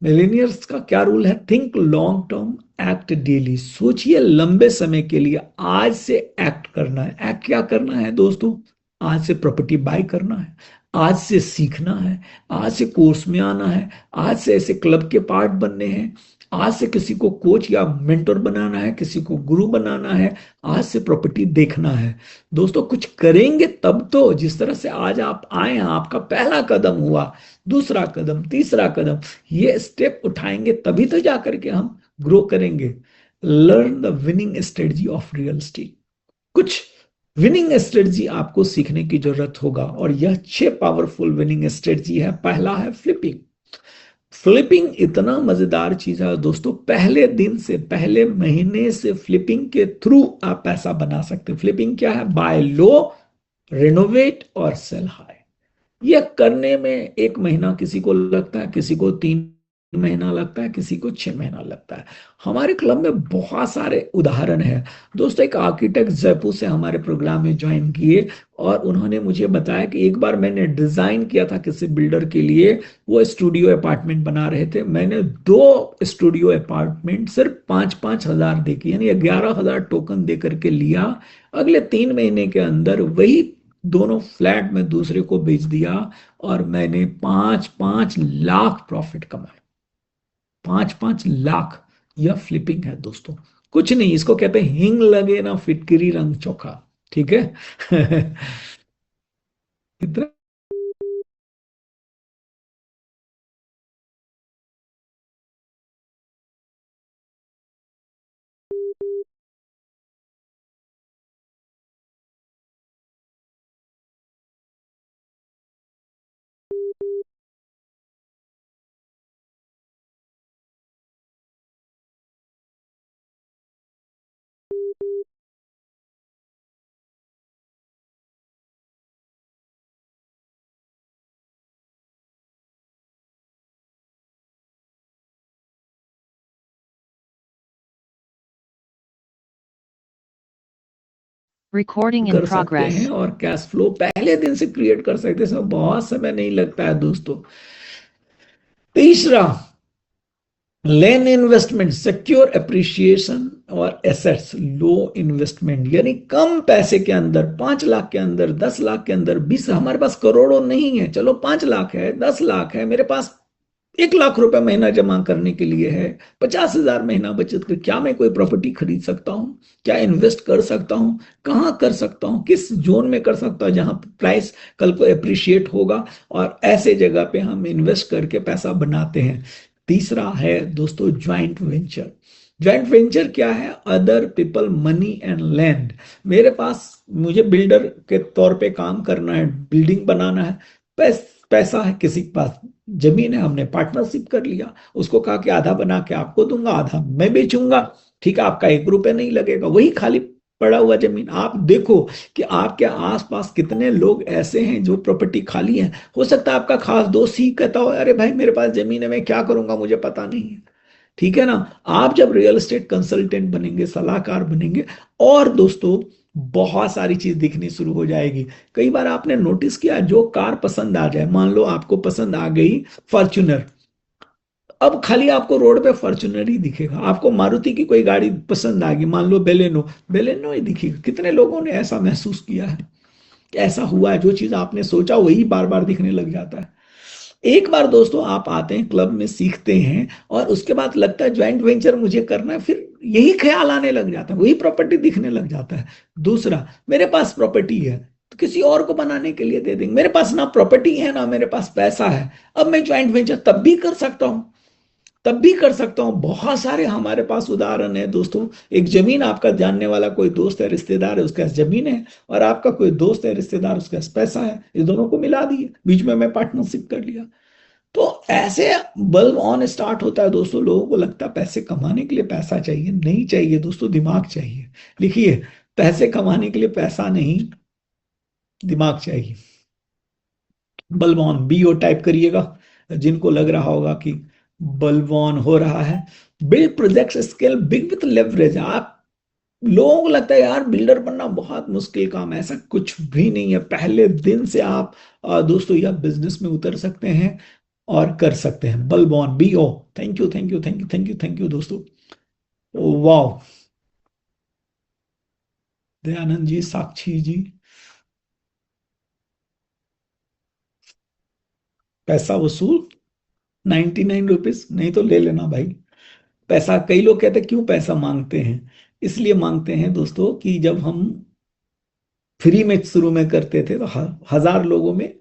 मिलेनियर्स का क्या रूल है? Think long term, act daily. सोचिए लंबे समय के लिए, आज से एक्ट करना है। एक्ट क्या करना है दोस्तों? आज से प्रॉपर्टी बाय करना है, आज से सीखना है, आज से कोर्स में आना है, आज से ऐसे क्लब के पार्ट बनने हैं, आज से किसी को कोच या मेंटर बनाना है, किसी को गुरु बनाना है, आज से प्रॉपर्टी देखना है। दोस्तों कुछ करेंगे तब तो। जिस तरह से आज आप आए हैं, आपका पहला कदम हुआ, दूसरा कदम, तीसरा कदम, ये स्टेप उठाएंगे तभी तो जाकर के हम ग्रो करेंगे। Learn the winning strategy of real estate. कुछ विनिंग स्ट्रेटजी आपको सीखने की जरूरत होगा, और यह 6 पावरफुल विनिंग स्ट्रेटजी है। पहला है फ्लिपिंग। फ्लिपिंग इतना मजेदार चीज है दोस्तों, पहले दिन से, पहले महीने से फ्लिपिंग के थ्रू आप पैसा बना सकते हैं। फ्लिपिंग क्या है? बाय लो, रेनोवेट और सेल हाई। यह करने में 1 महीना किसी को लगता है, किसी को 3 महीना लगता है, किसी को 6 महीना लगता है। हमारे क्लब में बहुत सारे उदाहरण हैं दोस्तों। एक आर्किटेक्ट जयपुर से हमारे प्रोग्राम में ज्वाइन किए, और उन्होंने मुझे बताया कि एक बार मैंने डिजाइन किया था किसी बिल्डर के लिए, वो स्टूडियो अपार्टमेंट बना रहे थे। मैंने 2 स्टूडियो अपार्टमेंट सिर्फ 5-5 हजार दे के, यानी 11,000 टोकन दे करके लिया। अगले 3 महीने के अंदर वही दोनों फ्लैट में दूसरे को बेच दिया, और मैंने 5-5 लाख प्रॉफिट कमाया। 5-5 लाख। यह फ्लिपिंग है दोस्तों, कुछ नहीं। इसको कहते हैं हिंग लगे ना फिटकरी रंग चोखा, ठीक है? इतना Recording in कर सकते हैं, progress. और कैश फ्लो पहले दिन से क्रिएट कर सकते हैं। इसमें बहुत समय नहीं लगता है दोस्तों। तीसरा, लेन इन्वेस्टमेंट, सिक्योर एप्रिसिएशन और एसेट्स। लो इन्वेस्टमेंट यानी कम पैसे के अंदर, 5 लाख के अंदर, 10 लाख के अंदर, 20, हमारे पास करोड़ों नहीं है, चलो 5 लाख है, 10 लाख है, मेरे पास 1 लाख रुपए महीना जमा करने के लिए है, 50,000 महीना बचत कर, क्या मैं कोई प्रॉपर्टी खरीद सकता हूँ? क्या इन्वेस्ट कर सकता हूँ? कहाँ कर सकता हूँ? किस जोन में कर सकता हूँ जहां प्राइस कल को अप्रिशिएट होगा? और ऐसे जगह पे हम इन्वेस्ट करके पैसा बनाते हैं। तीसरा है दोस्तों ज्वाइंट वेंचर। ज्वाइंट वेंचर क्या है? Other people money and land. मेरे पास, मुझे बिल्डर के तौर पे काम करना है, बिल्डिंग बनाना है, पैसा है, किसी के पास जमीन है, हमने पार्टनरशिप कर लिया, उसको कहा कि आधा बना के आपको दूंगा, आधा मैं बेचूंगा, ठीक है? आपका 1 रुपए नहीं लगेगा। वही खाली पड़ा हुआ जमीन, आप देखो कि आपके आसपास कितने लोग ऐसे हैं जो प्रॉपर्टी खाली है। हो सकता है आपका खास दोस्त ही कहता हो अरे भाई मेरे पास जमीन है, मैं क्या करूंगा, मुझे पता नहीं है। ठीक है ना। आप जब रियल एस्टेट कंसल्टेंट बनेंगे, सलाहकार बनेंगे, और दोस्तों बहुत सारी चीज दिखनी शुरू हो जाएगी। कई बार आपने नोटिस किया, जो कार पसंद आ जाए, मान लो आपको पसंद आ गई फॉर्च्यूनर, अब खाली आपको रोड पे फॉर्च्यूनर ही दिखेगा। आपको मारुति की कोई गाड़ी पसंद आ गई, मान लो बेलेनो, बेलेनो ही दिखेगी। कितने लोगों ने ऐसा महसूस किया है, ऐसा हुआ है, जो चीज आपने सोचा वही बार बार दिखने लग जाता है। एक बार दोस्तों आप आते हैं क्लब में, सीखते हैं, और उसके बाद लगता है ज्वाइंट वेंचर मुझे करना है, फिर यही ख्याल आने लग जाता है, वही प्रॉपर्टी दिखने लग जाता है। दूसरा, मेरे पास प्रॉपर्टी है तो किसी और को बनाने के लिए दे देंगे, मेरे पास ना प्रॉपर्टी है ना मेरे पास पैसा है, अब मैं ज्वाइंट वेंचर तब भी कर सकता हूं, तब भी कर सकता हूं। बहुत सारे हमारे पास उदाहरण है दोस्तों। एक जमीन, आपका जानने वाला कोई दोस्त है, रिश्तेदार है, उसके पास जमीन है, और आपका कोई दोस्त है, रिश्तेदार, उसके पास पैसा है, इस दोनों को मिला दिए, बीच में मैं पार्टनरशिप कर लिया। तो ऐसे बल्ब ऑन स्टार्ट होता है दोस्तों। लोगों को लगता है पैसे कमाने के लिए पैसा चाहिए, नहीं चाहिए दोस्तों, दिमाग चाहिए। लिखिए, पैसे कमाने के लिए पैसा नहीं, दिमाग चाहिए। बल्ब ऑन, BO टाइप करिएगा, जिनको लग रहा होगा कि बल्ब ऑन हो रहा है। Build project scale big with leverage. आप लोगों को लगता है यार बिल्डर बनना बहुत मुश्किल काम है, ऐसा कुछ भी नहीं है। पहले दिन से आप दोस्तों यह बिजनेस में उतर सकते हैं और कर सकते हैं। Bulb on, BO। Thank you, thank you, thank you, thank you, thank you दोस्तों। वाह, दयानंद जी, साक्षी जी। पैसा वसूल, 99 रुपीज, नहीं तो ले लेना भाई। पैसा, कई लोग कहते हैं क्यों पैसा मांगते हैं। इसलिए मांगते हैं दोस्तों कि जब हम फ्री में शुरू में करते थे तो 1000 लोगों में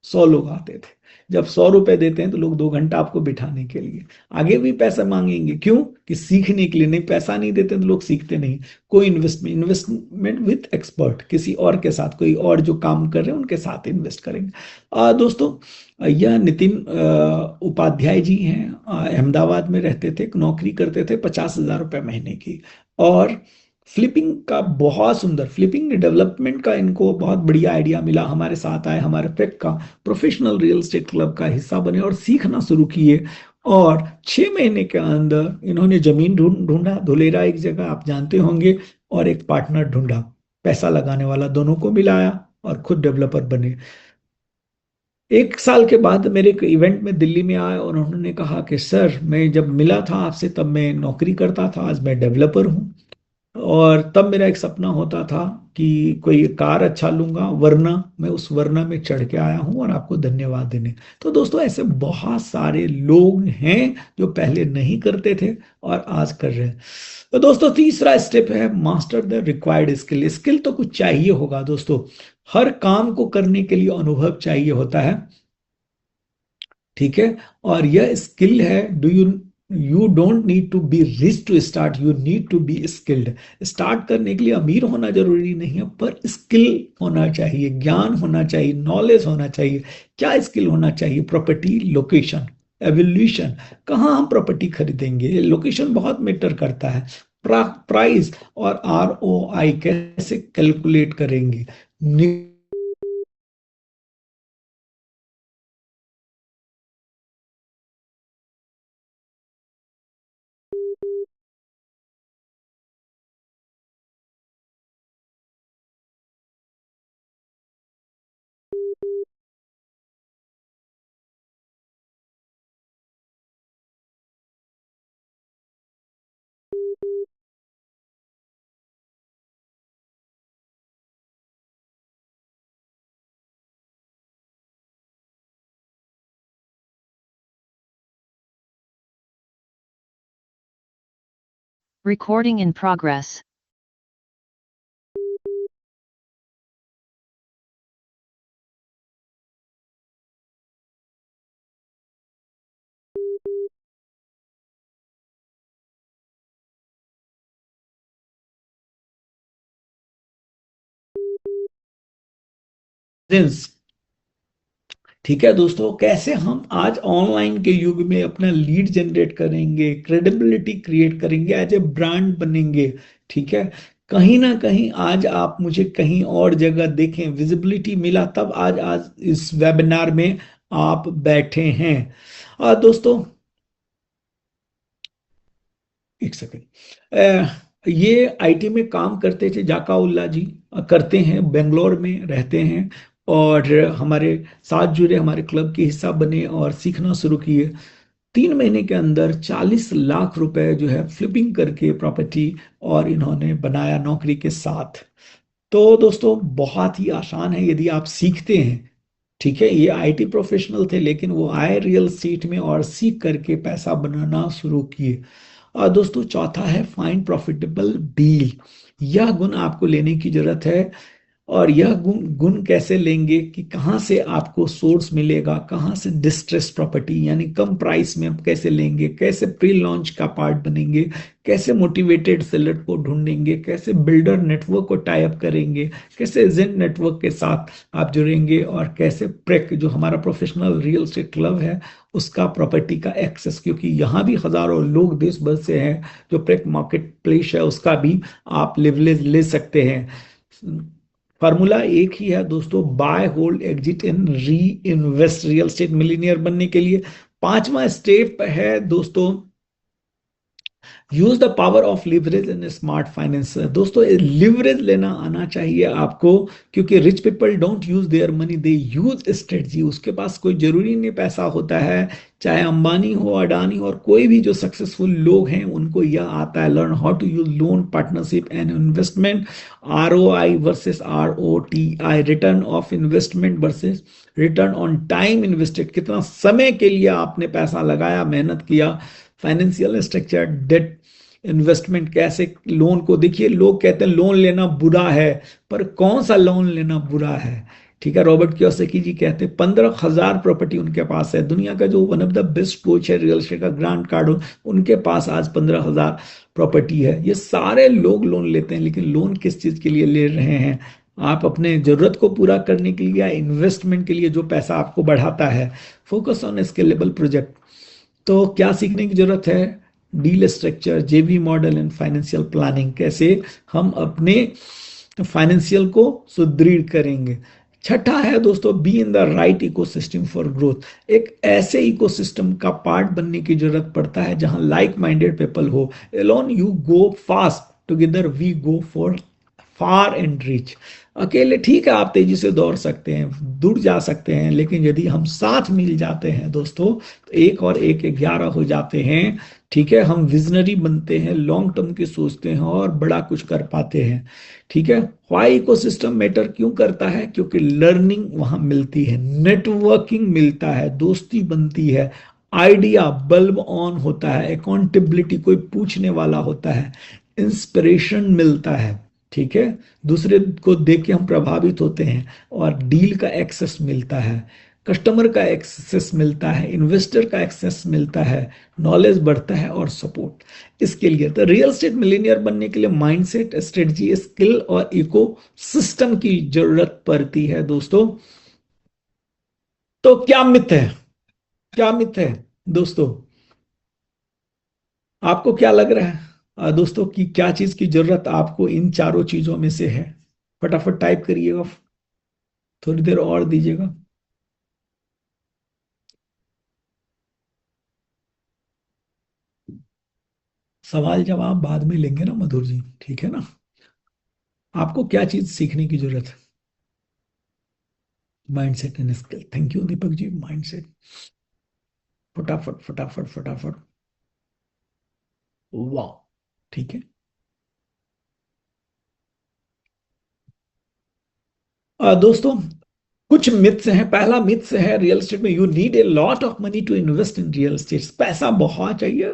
100 लोग आते थे। जब 100 रुपए देते हैं तो लोग 2 घंटा आपको बिठाने के लिए, आगे भी पैसा मांगेंगे, क्यों? कि सीखने के लिए। नहीं, पैसा नहीं देते तो लोग सीखते नहीं। कोई इन्वेस्टमेंट, इन्वेस्टमेंट विथ एक्सपर्ट, किसी और के साथ, कोई और जो काम कर रहे हैं उनके साथ इन्वेस्ट करेंगे। दोस्तों, यह नितिन उपाध्याय जी हैं, अहमदाबाद में रहते थे, नौकरी करते थे 50,000 रुपये महीने की, और फ्लिपिंग का बहुत सुंदर, फ्लिपिंग डेवलपमेंट का इनको बहुत बढ़िया आइडिया मिला। हमारे साथ आए, हमारे फेक का प्रोफेशनल रियल एस्टेट क्लब का हिस्सा बने और सीखना शुरू किए। और 6 महीने के अंदर इन्होंने जमीन ढूंढा, धुलेरा एक जगह आप जानते होंगे, और एक पार्टनर ढूंढा, पैसा लगाने वाला, दोनों को मिलाया और खुद डेवलपर बने। 1 साल के बाद मेरे एक इवेंट में दिल्ली में आए और उन्होंने कहा कि सर, मैं जब मिला था आपसे तब मैं नौकरी करता था, आज मैं डेवलपर हूँ, और तब मेरा एक सपना होता था कि कोई कार अच्छा लूंगा, वरना मैं उस वरना में चढ़ के आया हूं और आपको धन्यवाद देने। तो दोस्तों, ऐसे बहुत सारे लोग हैं जो पहले नहीं करते थे और आज कर रहे हैं। तो दोस्तों, तीसरा स्टेप है master the required skill. Skill तो कुछ चाहिए होगा दोस्तों, हर काम को करने के लिए अनुभव चाहिए होता है, ठीक है। और यह स्किल है, do you, you don't need to be rich to start, you need to be skilled. Start करने के लिए अमीर होना जरूरी नहीं है, पर स्किल होना चाहिए, ज्ञान होना चाहिए, नॉलेज होना चाहिए। क्या स्किल होना चाहिए? प्रॉपर्टी लोकेशन, एवोल्यूशन, कहाँ हम प्रॉपर्टी खरीदेंगे, लोकेशन बहुत मैटर करता है। प्राइस और ROI कैसे कैलकुलेट करेंगे, Recording in progress. ठीक है दोस्तों, कैसे हम आज ऑनलाइन के युग में अपना लीड जनरेट करेंगे, क्रेडिबिलिटी क्रिएट करेंगे, एज ए ब्रांड बनेंगे, ठीक है। कहीं ना कहीं आज आप मुझे कहीं और जगह देखें, विजिबिलिटी मिला तब आज आज इस वेबिनार में आप बैठे हैं। दोस्तों, एक सेकंड। ये आईटी में काम करते थे जाकाउल्ला जी, करते हैं, बेंगलोर में रहते हैं, और हमारे साथ जुड़े, हमारे क्लब के हिस्सा बने और सीखना शुरू किए। 3 महीने के अंदर 40 लाख रुपए जो है फ्लिपिंग करके प्रॉपर्टी, और इन्होंने बनाया नौकरी के साथ। तो दोस्तों बहुत ही आसान है यदि आप सीखते हैं। ठीक है, ये आईटी प्रोफेशनल थे लेकिन वो आए रियल एस्टेट में और सीख करके पैसा बनाना शुरू किए। और दोस्तों चौथा है फाइंड प्रॉफिटेबल डील। यह गुण आपको लेने की जरूरत है। और यह गुण गुण कैसे लेंगे कि कहाँ से आपको सोर्स मिलेगा, कहाँ से डिस्ट्रेस प्रॉपर्टी यानी कम प्राइस में आप कैसे लेंगे, कैसे प्री लॉन्च का पार्ट बनेंगे, कैसे मोटिवेटेड सेलर को ढूंढेंगे, कैसे बिल्डर नेटवर्क को टाई अप करेंगे, कैसे एजेंट नेटवर्क के साथ आप जुड़ेंगे, और कैसे प्रेक जो हमारा प्रोफेशनल रियल एस्टेट क्लब है उसका प्रॉपर्टी का एक्सेस, क्योंकि यहाँ भी हजारों लोग देश भर से हैं, जो प्रेक मार्केट प्लेस है उसका भी आप लिवरेज ले सकते हैं। फार्मूला एक ही है दोस्तों, बाय होल्ड एग्जिट इन री इन्वेस्ट। रियल स्टेट मिलीनियर बनने के लिए पांचवा स्टेप है दोस्तों, use the power of leverage in smart finance. दोस्तों लिवरेज लेना आना चाहिए आपको, क्योंकि rich people don't use their money, they use strategy. उसके पास कोई जरूरी नहीं पैसा होता है, चाहे अंबानी हो, अडानी हो, और कोई भी जो सक्सेसफुल लोग हैं उनको यह आता है, learn how to use loan, partnership and investment. ROI versus ROTI, return of investment versus return on time invested, कितना समय के लिए आपने पैसा लगाया, मेहनत किया। फाइनेंशियल स्ट्रक्चर, डेट, इन्वेस्टमेंट, कैसे लोन को देखिए, लोग कहते हैं लोन लेना बुरा है, पर कौन सा लोन लेना बुरा है? ठीक है, रॉबर्ट कियोसाकी जी कहते हैं 15,000 प्रॉपर्टी उनके पास है। दुनिया का जो one of the best coach है रियल एस्टेट का, ग्रांट कार्डो, उनके पास आज 15,000 प्रॉपर्टी है। ये सारे लोग लोन लेते हैं, लेकिन लोन किस चीज के लिए ले रहे हैं? आप अपने जरूरत को पूरा करने के लिए या इन्वेस्टमेंट के लिए, जो पैसा आपको बढ़ाता है। Focus on scalable project. तो क्या सीखने की जरूरत है? डील स्ट्रक्चर, जेवी मॉडल एंड फाइनेंशियल प्लानिंग, कैसे हम अपने फाइनेंशियल को सुदृढ़ करेंगे। छठा है दोस्तों, be in the right ecosystem for growth. एक ऐसे इकोसिस्टम का पार्ट बनने की जरूरत पड़ता है जहां लाइक माइंडेड पीपल हो। Alone you go fast, together we go for far and reach. अकेले ठीक है, आप तेजी से दौड़ सकते हैं, दूर जा सकते हैं, लेकिन यदि हम साथ मिल जाते हैं दोस्तों, तो एक और एक 11 हो जाते हैं। ठीक है, हम विजनरी बनते हैं, लॉन्ग टर्म की सोचते हैं और बड़ा कुछ कर पाते हैं। ठीक है, व्हाई इकोसिस्टम मैटर क्यों करता है? क्योंकि लर्निंग वहां मिलती है, नेटवर्किंग मिलता है, दोस्ती बनती है, आइडिया बल्ब ऑन होता है, अकाउंटेबिलिटी कोई पूछने वाला होता है, इंस्पिरेशन मिलता है। ठीक है, दूसरे को देख के हम प्रभावित होते हैं, और डील का एक्सेस मिलता है, कस्टमर का एक्सेस मिलता है, इन्वेस्टर का एक्सेस मिलता है, नॉलेज बढ़ता है और सपोर्ट। इसके लिए तो रियल एस्टेट मिलीनियर बनने के लिए माइंडसेट, स्ट्रेटजी, स्किल और इको सिस्टम की जरूरत पड़ती है दोस्तों। तो क्या मिथ है? क्या मिथ है दोस्तों? आपको क्या लग रहा है दोस्तों कि क्या चीज की जरूरत आपको इन चारों चीजों में से है? फटाफट टाइप करिएगा, थोड़ी देर और दीजिएगा। सवाल जवाब बाद में लेंगे ना मधुर जी, ठीक है ना? आपको क्या चीज सीखने की जरूरत है? Mindset and skill. Thank you Deepak ji, mindset. फटाफट फटाफट फटाफट। वाह, ठीक है। दोस्तों कुछ मिथ्स हैं। पहला मिथ्स है रियल एस्टेट में, you need a lot of money to invest in real estate. पैसा बहुत चाहिए,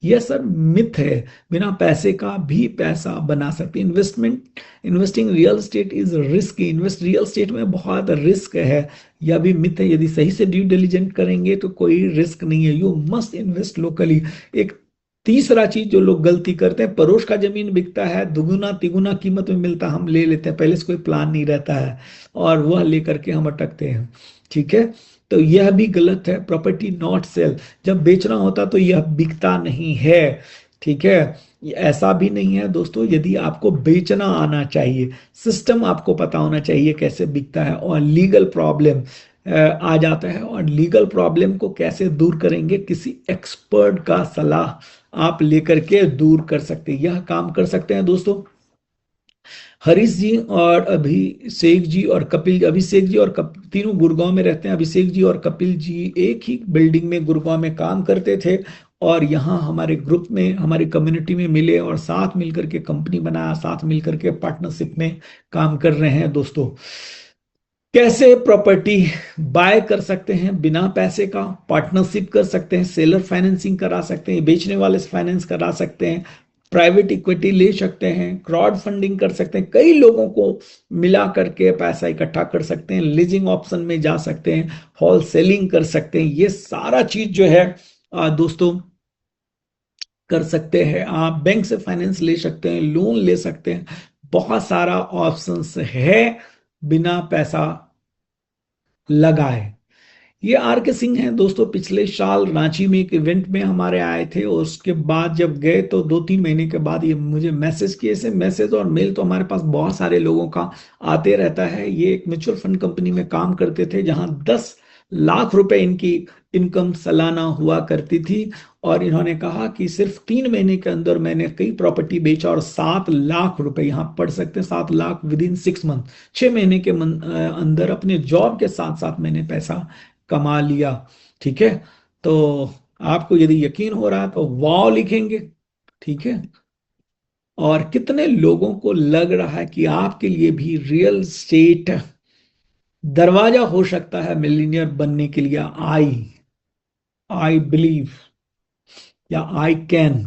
यह सर मिथ है। बिना पैसे का भी पैसा बना सकते। Investing real estate is risk. Invest real estate में बहुत रिस्क है, यह भी मिथ है। यदि सही से ड्यू डिलिजेंट करेंगे तो कोई रिस्क नहीं है। You must invest locally. एक तीसरा चीज जो लोग गलती करते हैं, पड़ोस का जमीन बिकता है, दुगुना तिगुना कीमत में मिलता, हम ले लेते हैं, पहले से कोई प्लान नहीं रहता है, और वह लेकर के हम अटकते हैं। ठीक है, तो यह भी गलत है। प्रॉपर्टी नॉट सेल, जब बेचना होता तो यह बिकता नहीं है। ठीक है, ऐसा भी नहीं है दोस्तों। यदि आपको बेचना आना चाहिए, सिस्टम आपको पता होना चाहिए कैसे बिकता है, और लीगल प्रॉब्लम, आ जाता है। और लीगल प्रॉब्लम को कैसे दूर करेंगे, किसी एक्सपर्ट का सलाह आप लेकर के दूर कर सकते हैं, यह काम कर सकते हैं दोस्तों। हरीश जी और अभिषेक जी और कपिल, अभिषेक जी और तीनों गुड़गांव में रहते हैं। अभिषेक जी और कपिल जी एक ही बिल्डिंग में गुड़गांव में काम करते थे, और यहाँ हमारे ग्रुप में, हमारी कम्युनिटी में मिले और साथ मिलकर के कंपनी बनाया, साथ मिलकर के पार्टनरशिप में काम कर रहे हैं दोस्तों। कैसे प्रॉपर्टी बाय कर सकते हैं बिना पैसे का, पार्टनरशिप कर सकते हैं, सेलर फाइनेंसिंग करा सकते हैं, बेचने वाले से फाइनेंस करा सकते हैं, प्राइवेट इक्विटी ले सकते हैं, क्राउड फंडिंग कर सकते हैं, कई लोगों को मिला करके पैसा इकट्ठा कर सकते हैं, लीजिंग ऑप्शन में जा सकते हैं, होल सेलिंग कर सकते हैं। ये सारा चीज जो है दोस्तों कर सकते हैं। आप बैंक से फाइनेंस ले सकते हैं, लोन ले सकते हैं, बहुत सारा ऑप्शंस है बिना पैसा लगाए। ये आर के सिंह हैं दोस्तों, पिछले साल रांची में एक इवेंट में हमारे आए थे, और उसके बाद जब गए तो 2-3 महीने के बाद ये मुझे मैसेज किए। ऐसे मैसेज और मेल तो हमारे पास बहुत सारे लोगों का आते रहता है। ये एक म्यूचुअल फंड कंपनी में काम करते थे, जहां 10 लाख रुपए इनकी इनकम सालाना हुआ करती थी, और इन्होंने कहा कि सिर्फ 3 महीने के अंदर मैंने कई प्रॉपर्टी बेचा और 7 लाख रुपए, यहाँ पढ़ सकते हैं 7 लाख विदिन 6 मंथ, 6 महीने के अंदर अपने जॉब के साथ साथ मैंने पैसा कमा लिया। ठीक है, तो आपको यदि यकीन हो रहा है तो वाव लिखेंगे। ठीक है, और कितने लोगों को लग रहा है कि आपके लिए भी रियल स्टेट दरवाजा हो सकता है मिलीनियर बनने के लिए? आई आई बिलीव या आई कैन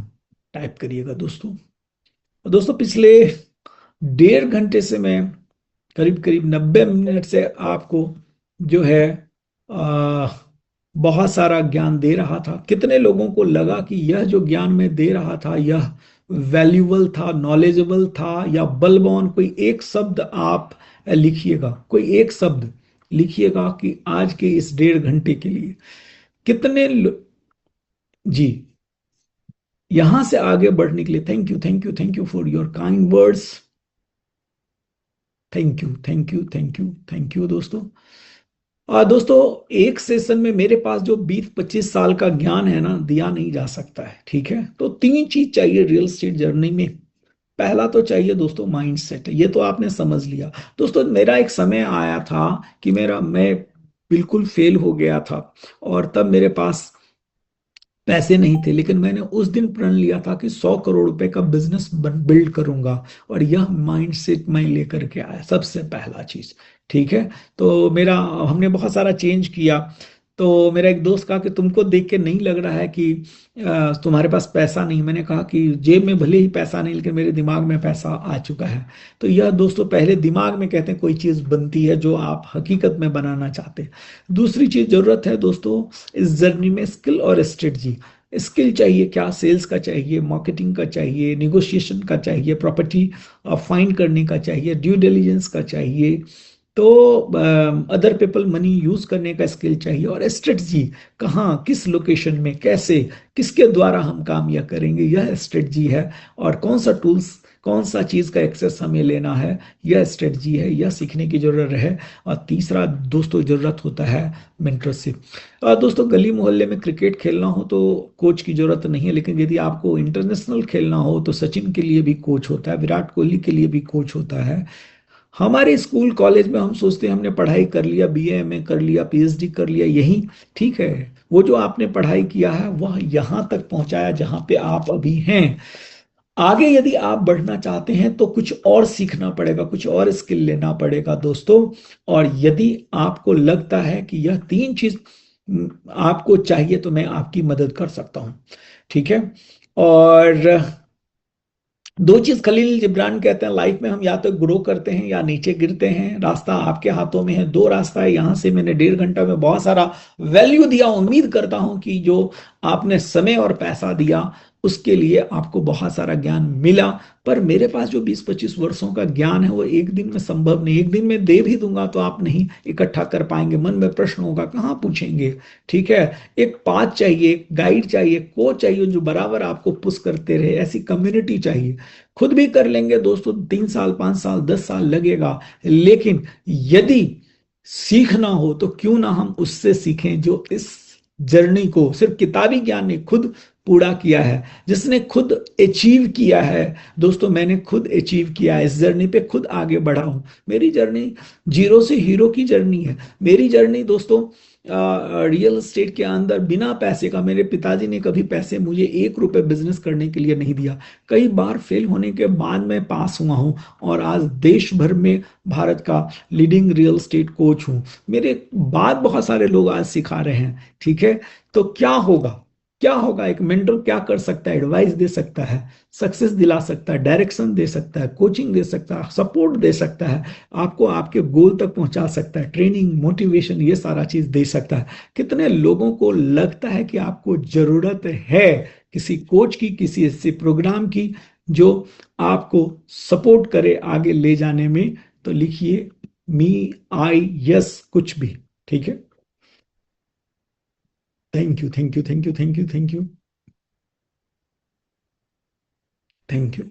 टाइप करिएगा दोस्तों। और दोस्तों पिछले 1.5 घंटे से मैं करीब करीब 90 मिनट से आपको जो है आ, बहुत सारा ज्ञान दे रहा था। कितने लोगों को लगा कि यह जो ज्ञान मैं दे रहा था यह वैल्यूबल था, नॉलेजेबल था, या बलवान? कोई एक शब्द आप लिखिएगा, कोई एक शब्द लिखिएगा कि आज के इस 1.5 घंटे के लिए कितने जी, यहां से आगे बढ़ने के लिए thank you, thank you, thank you for your kind words. Thank you, thank you, thank you, thank you दोस्तों। दोस्तों एक सेशन में मेरे पास जो 20-25 साल का ज्ञान है ना, दिया नहीं जा सकता है। ठीक है, तो 3 चीज चाहिए रियल स्टेट जर्नी में। पहला तो चाहिए दोस्तों माइंड सेट, ये तो आपने समझ लिया। दोस्तों मेरा एक समय आया था कि मैं बिल्कुल फेल हो गया था, और तब मेरे पास पैसे नहीं थे, लेकिन मैंने उस दिन प्रण लिया था कि 100 करोड़ रुपए का बिजनेस बिल्ड करूंगा, और यह माइंडसेट मैं लेकर के आया, सबसे पहला चीज। ठीक है, तो मेरा हमने बहुत सारा चेंज किया। तो मेरा एक दोस्त कहा कि तुमको देख के नहीं लग रहा है कि तुम्हारे पास पैसा नहीं। मैंने कहा कि जेब में भले ही पैसा नहीं, लेकिन मेरे दिमाग में पैसा आ चुका है। तो यह दोस्तों पहले दिमाग में कहते हैं कोई चीज बनती है जो आप हकीकत में बनाना चाहते हैं। दूसरी चीज जरूरत है दोस्तों इस जर्नी में, स्किल और स्ट्रेटजी। स्किल चाहिए क्या? सेल्स का चाहिए, मार्केटिंग का चाहिए, निगोशिएशन का चाहिए, प्रॉपर्टी फाइंड करने का चाहिए, ड्यू डिलिजेंस का चाहिए, तो अदर पीपल मनी यूज करने का स्किल चाहिए, और स्ट्रेटजी कहाँ, किस लोकेशन में, कैसे, किसके द्वारा हम काम यह करेंगे, यह स्ट्रेटजी है। और कौन सा टूल्स, कौन सा चीज का एक्सेस हमें लेना है, यह स्ट्रेटजी है, यह सीखने की जरूरत है। और तीसरा दोस्तों जरूरत होता है मेंटरशिप। और दोस्तों गली मोहल्ले में क्रिकेट खेलना हो तो कोच की जरूरत नहीं है, लेकिन यदि आपको इंटरनेशनल खेलना हो तो सचिन के लिए भी कोच होता है, विराट कोहली के लिए भी कोच होता है। हमारे स्कूल कॉलेज में हम सोचते हैं हमने पढ़ाई कर लिया, बीए एमए कर लिया, पीएचडी कर लिया, यही ठीक है। वो जो आपने पढ़ाई किया है वह यहां तक पहुंचाया जहां पे आप अभी हैं। आगे यदि आप बढ़ना चाहते हैं तो कुछ और सीखना पड़ेगा, कुछ और स्किल लेना पड़ेगा दोस्तों। और यदि आपको लगता है कि यह 3 चीज आपको चाहिए तो मैं आपकी मदद कर सकता हूं। ठीक है, और 2 चीज खलील जिब्रान कहते हैं, लाइफ में हम या तो ग्रो करते हैं या नीचे गिरते हैं, रास्ता आपके हाथों में है। 2 रास्ता है। यहां से मैंने 1.5 घंटा में बहुत सारा वैल्यू दिया। उम्मीद करता हूं कि जो आपने समय और पैसा दिया उसके लिए आपको बहुत सारा ज्ञान मिला। पर मेरे पास जो 20-25 वर्षों का ज्ञान है वो एक दिन में संभव नहीं। एक दिन में दे भी दूंगा तो आप नहीं इकट्ठा कर पाएंगे, मन में प्रश्न होगा, कहाँ पूछेंगे? ठीक है, एक पाथ चाहिए, एक गाइड चाहिए, कोच चाहिए जो बराबर आपको पुश करते रहे, ऐसी कम्युनिटी चाहिए। खुद भी कर लेंगे दोस्तों, 3 साल, 5 साल, 10 साल लगेगा, लेकिन यदि सीखना हो तो क्यों ना हम उससे सीखें जो इस जर्नी को सिर्फ किताबी ज्ञान ने खुद पूरा किया है, जिसने खुद अचीव किया है। दोस्तों मैंने खुद अचीव किया है, इस जर्नी पे खुद आगे बढ़ा हूं। मेरी जर्नी जीरो से हीरो की जर्नी है। मेरी जर्नी दोस्तों रियल एस्टेट के अंदर बिना पैसे का, मेरे पिताजी ने कभी पैसे मुझे 1 रुपए बिजनेस करने के लिए नहीं दिया। कई बार फेल होने के बाद मैं पास हुआ हूं और आज देश भर में भारत का लीडिंग रियल एस्टेट कोच हूं। मेरे बाद बहुत सारे लोग आज सिखा रहे हैं। ठीक है, तो क्या होगा, क्या होगा, एक मेंटर क्या कर सकता है? एडवाइस दे सकता है, सक्सेस दिला सकता है, डायरेक्शन दे सकता है, कोचिंग दे सकता है, सपोर्ट दे सकता है, आपको आपके गोल तक पहुंचा सकता है, ट्रेनिंग, मोटिवेशन, ये सारा चीज दे सकता है। कितने लोगों को लगता है कि आपको जरूरत है किसी कोच की, किसी ऐसे प्रोग्राम की जो आपको सपोर्ट करे आगे ले जाने में? तो लिखिए मी, आई, यस, कुछ भी। ठीक है, thank you, thank you, thank you, thank you, thank you, thank you.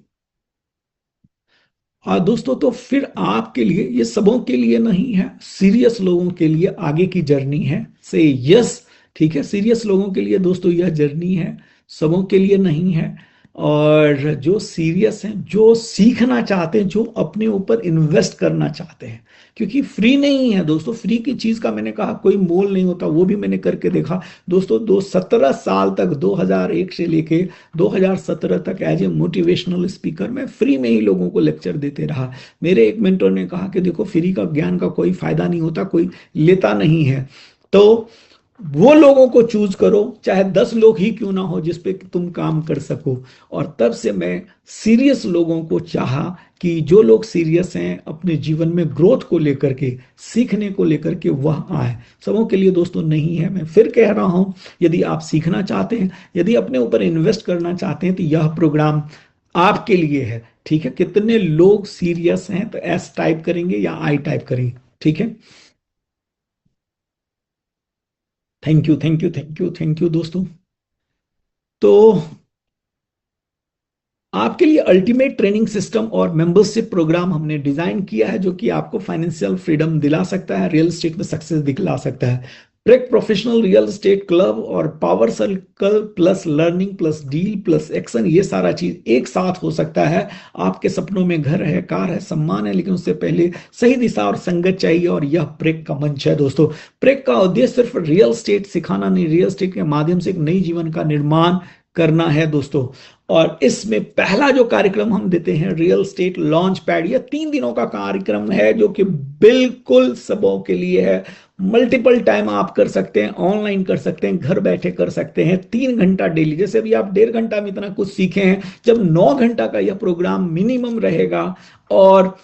दोस्तों तो फिर आपके लिए, ये सबों के लिए नहीं है, सीरियस लोगों के लिए आगे की जर्नी है। से यस। ठीक है, सीरियस लोगों के लिए दोस्तों यह जर्नी है, सबों के लिए नहीं है। और जो सीरियस हैं, जो सीखना चाहते हैं, जो अपने ऊपर इन्वेस्ट करना चाहते हैं, क्योंकि फ्री नहीं है दोस्तों। फ्री की चीज का मैंने कहा कोई मोल नहीं होता, वो भी मैंने करके देखा दोस्तों। 17 साल तक, 2001 से लेके 2017 तक एज ए मोटिवेशनल स्पीकर मैं फ्री में ही लोगों को लेक्चर देते रहा। मेरे एक मेंटर ने कहा कि देखो, फ्री का ज्ञान का कोई फायदा नहीं होता, कोई लेता नहीं है। तो वो लोगों को चूज करो, चाहे 10 लोग ही क्यों ना हो, जिस पे तुम काम कर सको। और तब से मैं सीरियस लोगों को चाहा कि जो लोग सीरियस हैं अपने जीवन में ग्रोथ को लेकर के, सीखने को लेकर के, वह आए। सबों के लिए दोस्तों नहीं है। मैं फिर कह रहा हूं, यदि आप सीखना चाहते हैं, यदि अपने ऊपर इन्वेस्ट करना चाहते हैं, तो यह प्रोग्राम आपके लिए है। ठीक है, कितने लोग सीरियस हैं? तो एस टाइप करेंगे या आई टाइप करेंगे। ठीक है, thank you, thank you, thank you, thank you दोस्तों। तो आपके लिए अल्टीमेट ट्रेनिंग सिस्टम और मेंबरशिप प्रोग्राम हमने डिजाइन किया है, जो कि आपको फाइनेंशियल फ्रीडम दिला सकता है, रियल एस्टेट में सक्सेस दिखला सकता है। Track professional real estate club और power circle plus learning plus deal plus action, ये सारा चीज एक साथ हो सकता है। आपके सपनों में घर है, कार है, सम्मान है, लेकिन उससे पहले सही दिशा और संगत चाहिए, और यह प्रेक का मंच है दोस्तों। प्रेक का उद्देश्य सिर्फ रियल एस्टेट सिखाना नहीं, रियल एस्टेट के माध्यम से एक नई जीवन का निर्माण करना है दोस्तों। और इसमें पहला जो कार्यक्रम हम देते हैं, रियल स्टेट लॉन्च पैड, यह 3 दिनों का कार्यक्रम है, जो कि बिल्कुल सबों के लिए है। मल्टीपल टाइम आप कर सकते हैं, ऑनलाइन कर सकते हैं, घर बैठे कर सकते हैं। 3 घंटा डेली, जैसे भी आप 1.5 घंटा में इतना कुछ सीखे हैं, जब 9 घंटा का यह प्रोग्राम मिनिमम रहेगा। और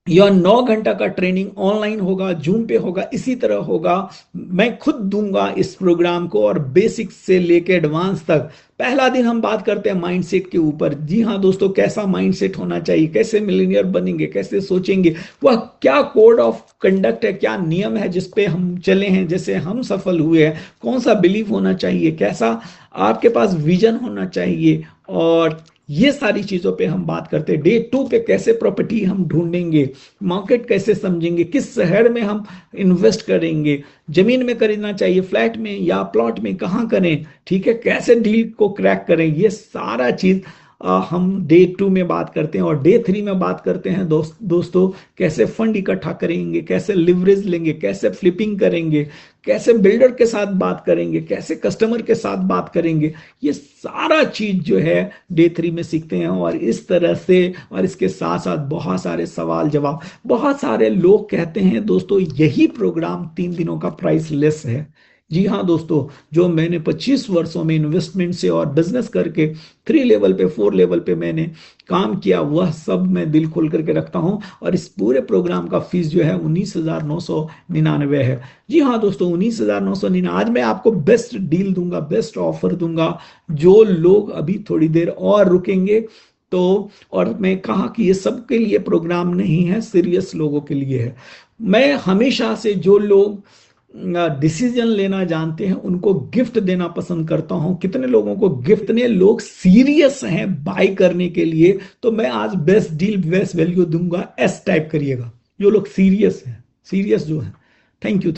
यह 9 घंटा का ट्रेनिंग ऑनलाइन होगा, जूम पे होगा, इसी तरह होगा। मैं खुद दूंगा इस प्रोग्राम को, और बेसिक से लेके एडवांस तक। पहला दिन हम बात करते हैं माइंडसेट के ऊपर। जी हाँ दोस्तों, कैसा माइंडसेट होना चाहिए, कैसे मिलीनियर बनेंगे, कैसे सोचेंगे, वह क्या कोड ऑफ कंडक्ट है, क्या नियम है जिस पे हम चले हैं, जैसे हम सफल हुए हैं, कौन सा बिलीफ होना चाहिए, कैसा आपके पास विजन होना चाहिए। और ये सारी चीजों पे हम बात करते हैं। डे 2 पे कैसे प्रॉपर्टी हम ढूंढेंगे, मार्केट कैसे समझेंगे, किस शहर में हम इन्वेस्ट करेंगे, जमीन में खरीदना चाहिए, फ्लैट में या प्लॉट में, कहाँ करें, ठीक है, कैसे डील को क्रैक करें, ये सारा चीज हम डे 2 में बात करते हैं। और डे 3 में बात करते हैं दोस्तों, कैसे फंड इकट्ठा करेंगे, कैसे लिवरेज लेंगे, कैसे फ्लिपिंग करेंगे, कैसे बिल्डर के साथ बात करेंगे, कैसे कस्टमर के साथ बात करेंगे। ये सारा चीज जो है डे 3 में सीखते हैं। और इस तरह से, और इसके साथ साथ बहुत सारे सवाल जवाब। बहुत सारे लोग कहते हैं दोस्तों, यही प्रोग्राम 3 दिनों का प्राइस लेस है। जी हाँ दोस्तों, जो मैंने 25 वर्षों में इन्वेस्टमेंट से और बिजनेस करके 3 लेवल पे, 4 लेवल पे मैंने काम किया, वह सब मैं दिल खोल करके रखता हूं। और इस पूरे प्रोग्राम का फीस जो है 19,999 है। जी हाँ दोस्तों, 19,999। आज मैं आपको बेस्ट डील दूंगा, बेस्ट ऑफर दूंगा। जो लोग अभी थोड़ी देर और रुकेंगे तो, और मैं कहा कि ये सबके लिए प्रोग्राम नहीं है, सीरियस लोगों के लिए है। मैं हमेशा से जो लोग डिसीजन लेना जानते हैं उनको गिफ्ट देना पसंद करता हूं। कितने लोगों को गिफ्ट ने, लोग सीरियस हैं बाय करने के लिए, तो मैं आज बेस्ट डील बेस्ट वैल्यू दूंगा। एस टाइप करिएगा जो लोग सीरियस हैं। सीरियस जो है। Thank you.